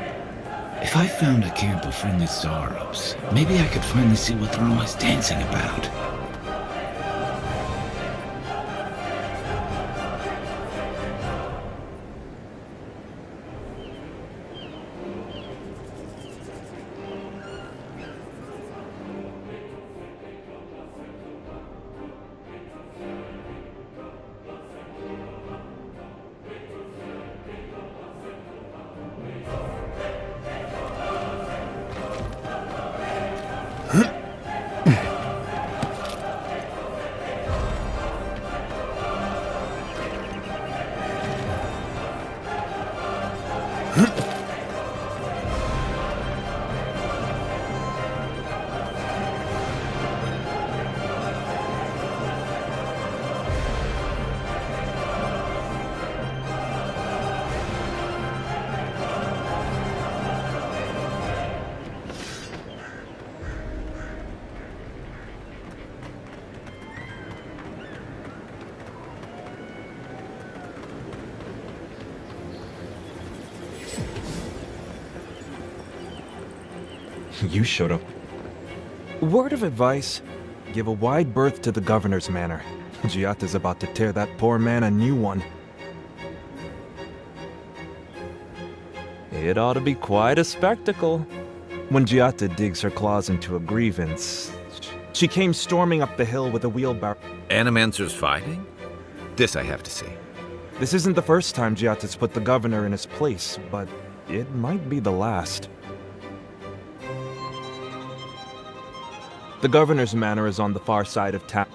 If I found a camp of friendly Zarops, maybe I could finally see what they're always dancing about. You showed up. Word of advice, give a wide berth to the governor's manor. Giata's about to tear that poor man a new one. It ought to be quite a spectacle. When Giata digs her claws into a grievance, she came storming up the hill with a wheelbarrow. Animancers fighting? This I have to see. This isn't the first time Giata's put the governor in his place, but it might be the last. The governor's manor is on the far side of town.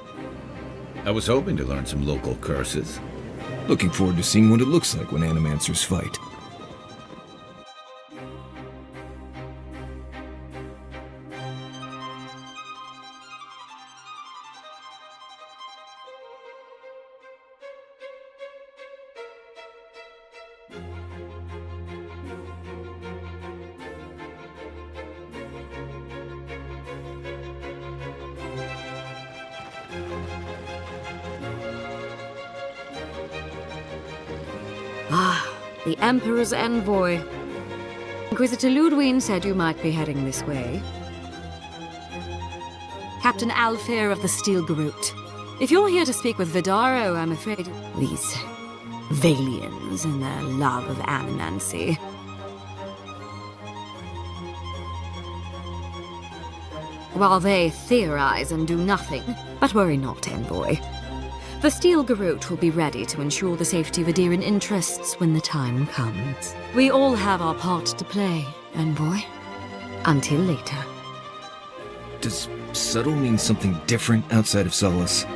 I was hoping to learn some local curses. Looking forward to seeing what it looks like when animancers fight. Ah, the Emperor's envoy. Inquisitor Ludwig said you might be heading this way. Captain Alfair of the Steel Garrote. If you're here to speak with Vidaro, I'm afraid these Valians and their love of animancy. While they theorize and do nothing, but worry not, envoy. The Steel Garrote will be ready to ensure the safety of Adiran interests when the time comes. We all have our part to play, envoy. Until later. Does subtle mean something different outside of Solus?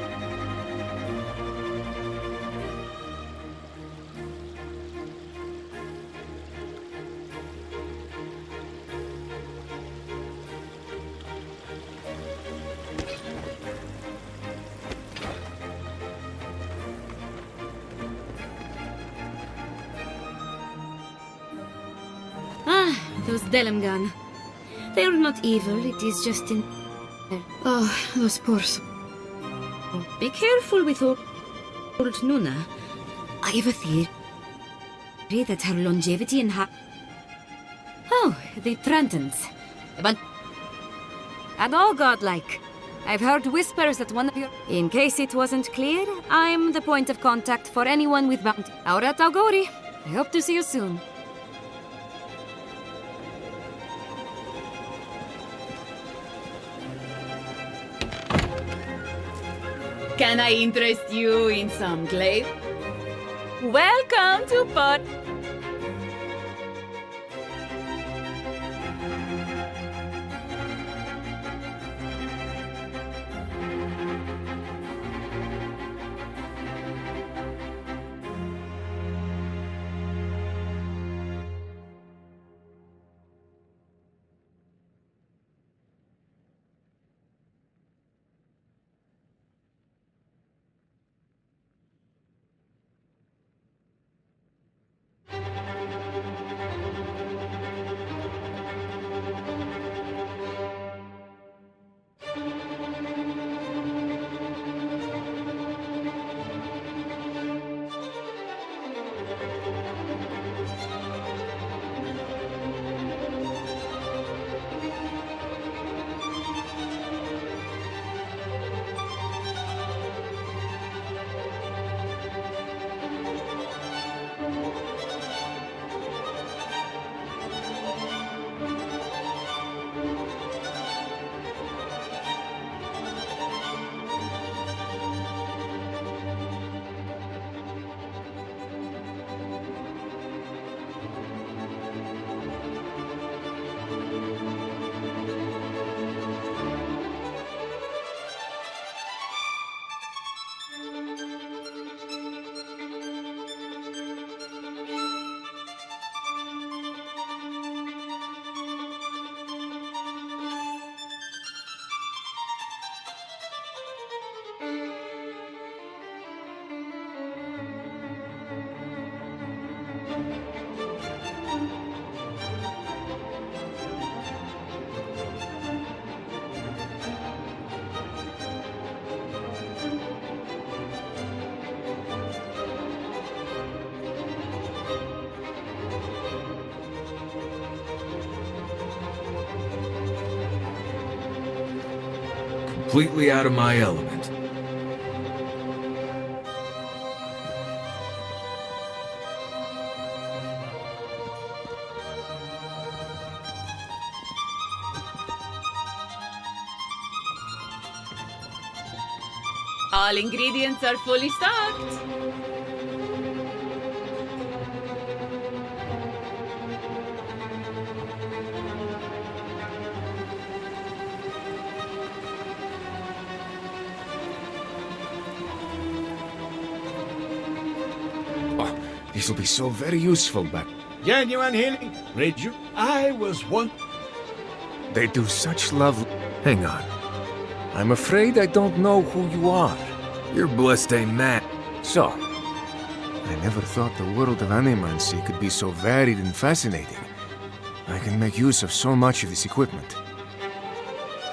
those Delimgan. They are not evil, it is just in... Oh, those poor souls. Be careful with old Nuna. I have a theory that her longevity and her... Oh, the Trentons. And all godlike. I've heard whispers that one of your... In case it wasn't clear, I'm the point of contact for anyone with bounty. Aurat Algori. I hope to see you soon. Can I interest you in some glaive? Welcome to Pot. Completely out of my element. All ingredients are fully stocked. This will be so very useful, but... Genuine healing, Ranger. I was one... They do such love... Hang on. I'm afraid I don't know who you are. You're blessed ain't that. So, I never thought the world of animancy could be so varied and fascinating. I can make use of so much of this equipment.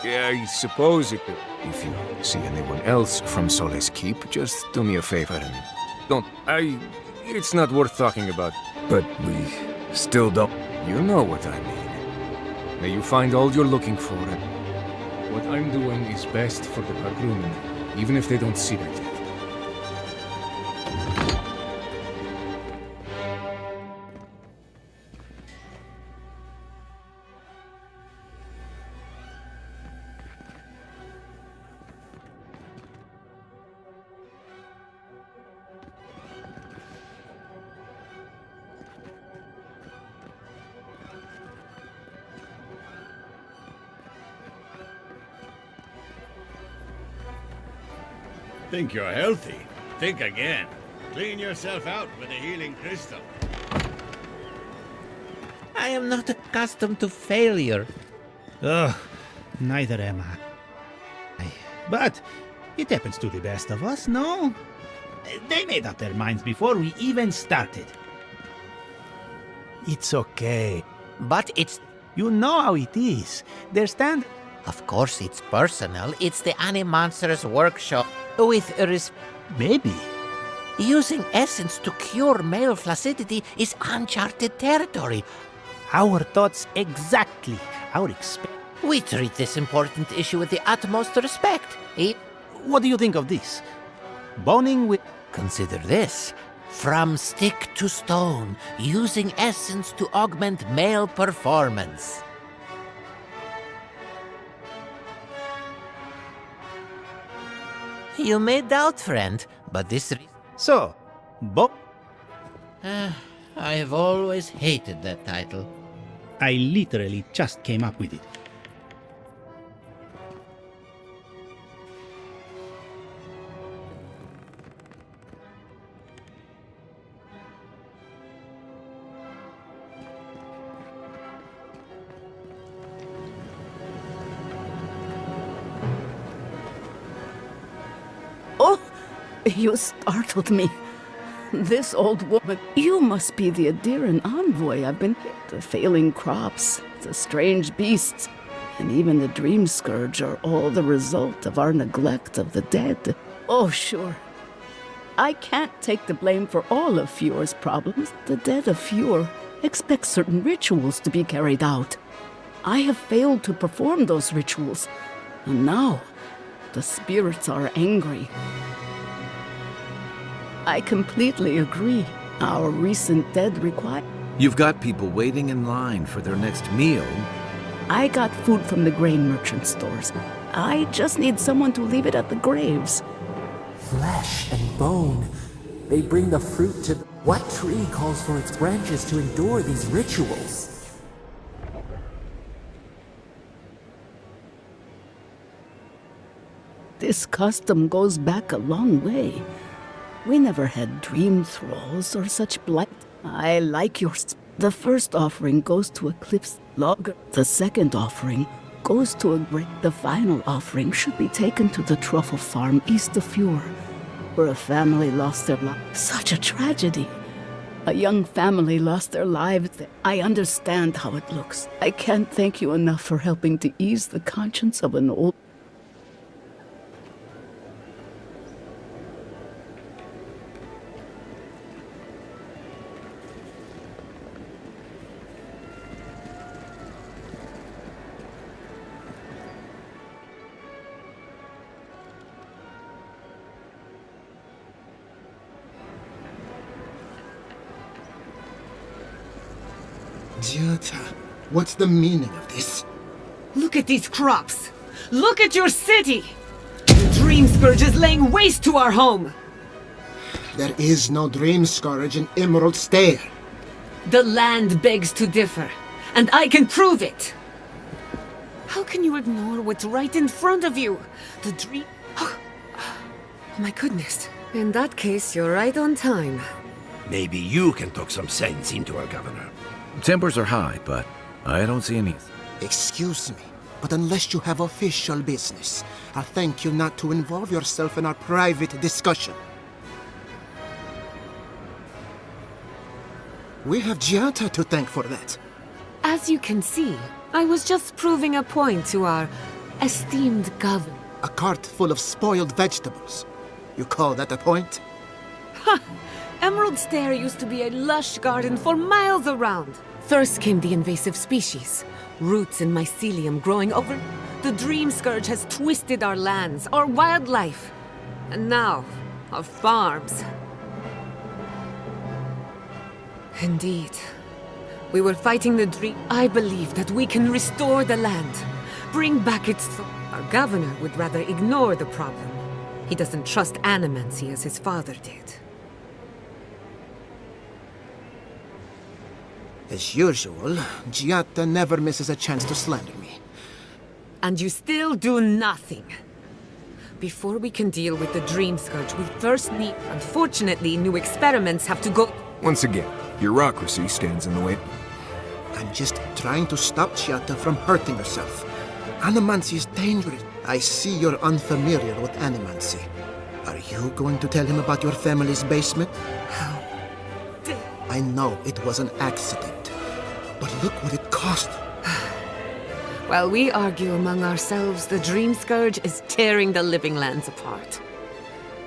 Yeah, I suppose if you see anyone else from Sole's Keep, just do me a favor and don't... It's not worth talking about. But we still don't... You know what I mean. May you find all you're looking for, and what I'm doing is best for the Pargrumen, even if they don't see that yet. Think you're healthy? Think again. Clean yourself out with a healing crystal. I am not accustomed to failure. Ugh, neither am I. But it happens to the best of us, no? They made up their minds before we even started. It's okay. But it's... You know how it is. Their stand... Of course it's personal. It's the Animonster's workshop. With Maybe. Using essence to cure male flaccidity is uncharted territory. Our thoughts exactly. We treat this important issue with the utmost respect. What do you think of this? Boning with... Consider this. From stick to stone, using essence to augment male performance. You may doubt, friend, but this... So, I have always hated that title. I literally just came up with it. Oh, you startled me. This old woman, you must be the Adiran envoy I've been... The failing crops, the strange beasts, and even the dream scourge are all the result of our neglect of the dead. Oh, sure. I can't take the blame for all of Fjord's problems. The dead of Fjord expect certain rituals to be carried out. I have failed to perform those rituals, and now the spirits are angry. I completely agree. Our recent dead require... You've got people waiting in line for their next meal. I got food from the grain merchant stores. I just need someone to leave it at the graves. Flesh and bone. They bring the fruit to... What tree calls for its branches to endure these rituals? This custom goes back a long way. We never had dream thralls or such blight. I like yours. The first offering goes to a cliff's logger. The second offering goes to a great... The final offering should be taken to the truffle farm east of Fjord, where a family lost their lives. Such a tragedy. A young family lost their lives. I understand how it looks. I can't thank you enough for helping to ease the conscience of an old... Jota, what's the meaning of this? Look at these crops! Look at your city! The Dream Scourge is laying waste to our home! There is no Dream Scourge in Emerald Stair. The land begs to differ, and I can prove it! How can you ignore what's right in front of you? The dream... Oh my goodness. In that case, you're right on time. Maybe you can talk some sense into our governor. Tempers are high, but I don't see any. Excuse me, but unless you have official business, I thank you not to involve yourself in our private discussion. We have Giata to thank for that. As you can see, I was just proving a point to our esteemed governor. A cart full of spoiled vegetables. You call that a point? Ha! Emerald Stair used to be a lush garden for miles around. First came the invasive species, roots and mycelium growing over. The Dream Scourge has twisted our lands, our wildlife, and now our farms. Indeed. We were fighting the dream. I believe that we can restore the land, bring back its... Our governor would rather ignore the problem. He doesn't trust animancy as his father did. As usual, Giata never misses a chance to slander me. And you still do nothing. Before we can deal with the Dream Scourge, we first need... Unfortunately, new experiments have to go... Once again, bureaucracy stands in the way. I'm just trying to stop Giata from hurting herself. Animancy is dangerous. I see you're unfamiliar with animancy. Are you going to tell him about your family's basement? I know it was an accident, But look what it cost. While we argue among ourselves, the Dream Scourge is tearing the living lands apart.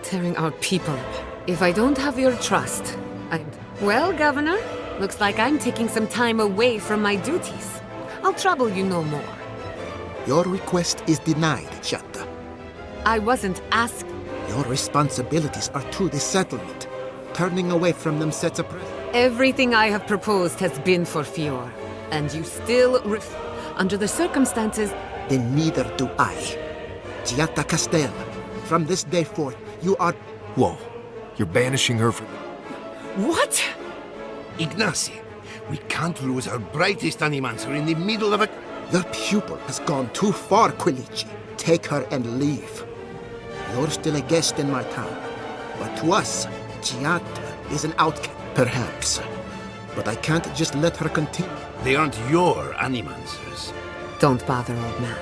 Tearing our people apart. If I don't have your trust, Well, Governor, looks like I'm taking some time away from my duties. I'll trouble you no more. Your request is denied, Chiatta. I wasn't asked. Your responsibilities are to the settlement. Turning away from them sets a precedent. Everything I have proposed has been for Fior, and you still under the circumstances. Then neither do I. Chiatta Castel, from this day forth, you are... Whoa. You're banishing her for... What? Ignacy, we can't lose our brightest animancer in the middle of a... Your pupil has gone too far, Quilici. Take her and leave. You're still a guest in my town. But to us, Chiatta is an outcast. Perhaps. But I can't just let her continue. They aren't your animancers. Don't bother, old man.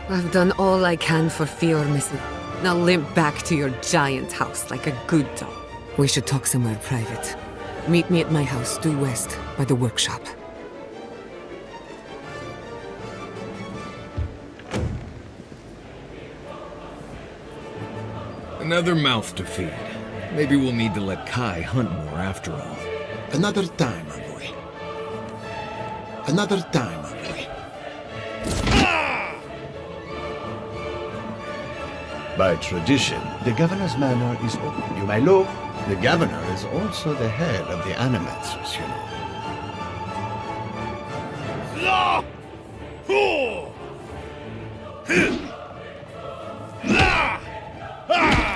I've done all I can for Fior, Missy. Now limp back to your giant house like a good dog. We should talk somewhere private. Meet me at my house due west, by the workshop. Another mouth to feed. Maybe we'll need to let Kai hunt more after all. Another time, envoy. Another time, envoy. By tradition, the governor's manor is open. You may look, the governor is also the head of the animancers, you know. La! Ho! La! Ah!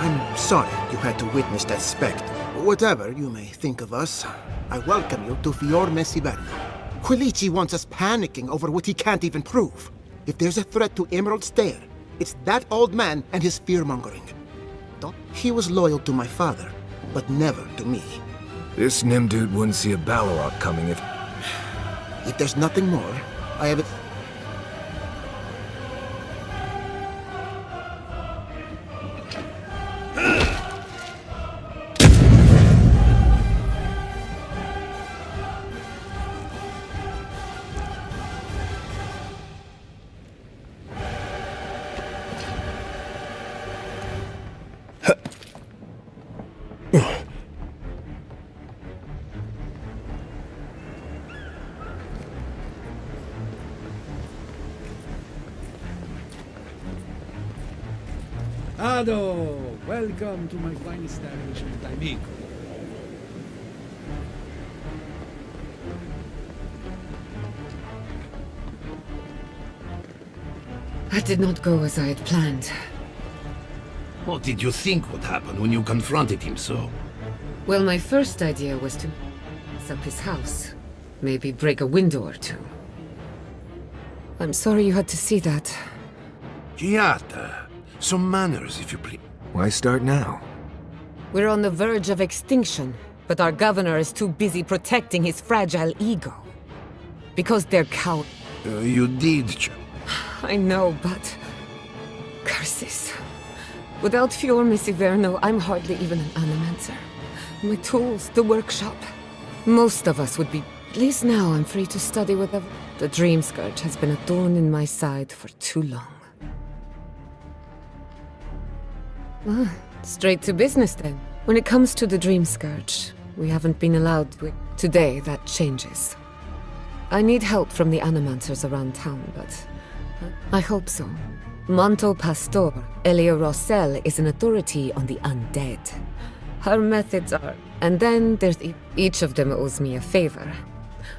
I'm sorry you had to witness that specter. Whatever you may think of us, I welcome you to Fiorme Siverno. Quilici wants us panicking over what he can't even prove. If there's a threat to Emerald Stair, it's that old man and his fear-mongering. He was loyal to my father, but never to me. This Nimdude wouldn't see a Balrog coming if... If there's nothing more, I have it... Ado! Welcome to my fine establishment, amigo. That did not go as I had planned. What did you think would happen when you confronted him so? Well, my first idea was to mess up his house. Maybe break a window or two. I'm sorry you had to see that. Chiatta, some manners if you please. Why start now? We're on the verge of extinction, but our governor is too busy protecting his fragile ego. Because they're cowards. You did. I know, but... curses. Without Fiorme Siverno, I'm hardly even an animancer. My tools, the workshop. Most of us would be... At least now I'm free to study whatever... The Dream Scourge has been a thorn in my side for too long. Straight to business then. When it comes to the Dream Scourge, we haven't been allowed to... Today, that changes. I need help from the animancers around town, but... I hope so. Monto Pastor, Elia Rossell, is an authority on the undead. Her methods are... And then there's... Each of them owes me a favor.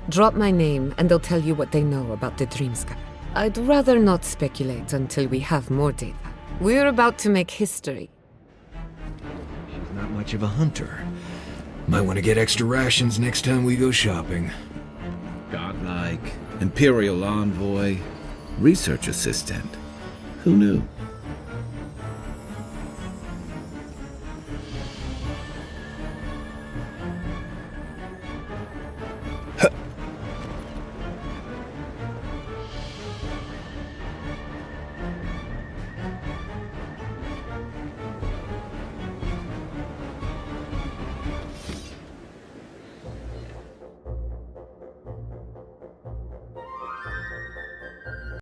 Drop my name, and they'll tell you what they know about the Dream Scourge. I'd rather not speculate until we have more data. We're about to make history. She's not much of a hunter. Might want to get extra rations next time we go shopping. Godlike, Imperial envoy, research assistant. Who knew?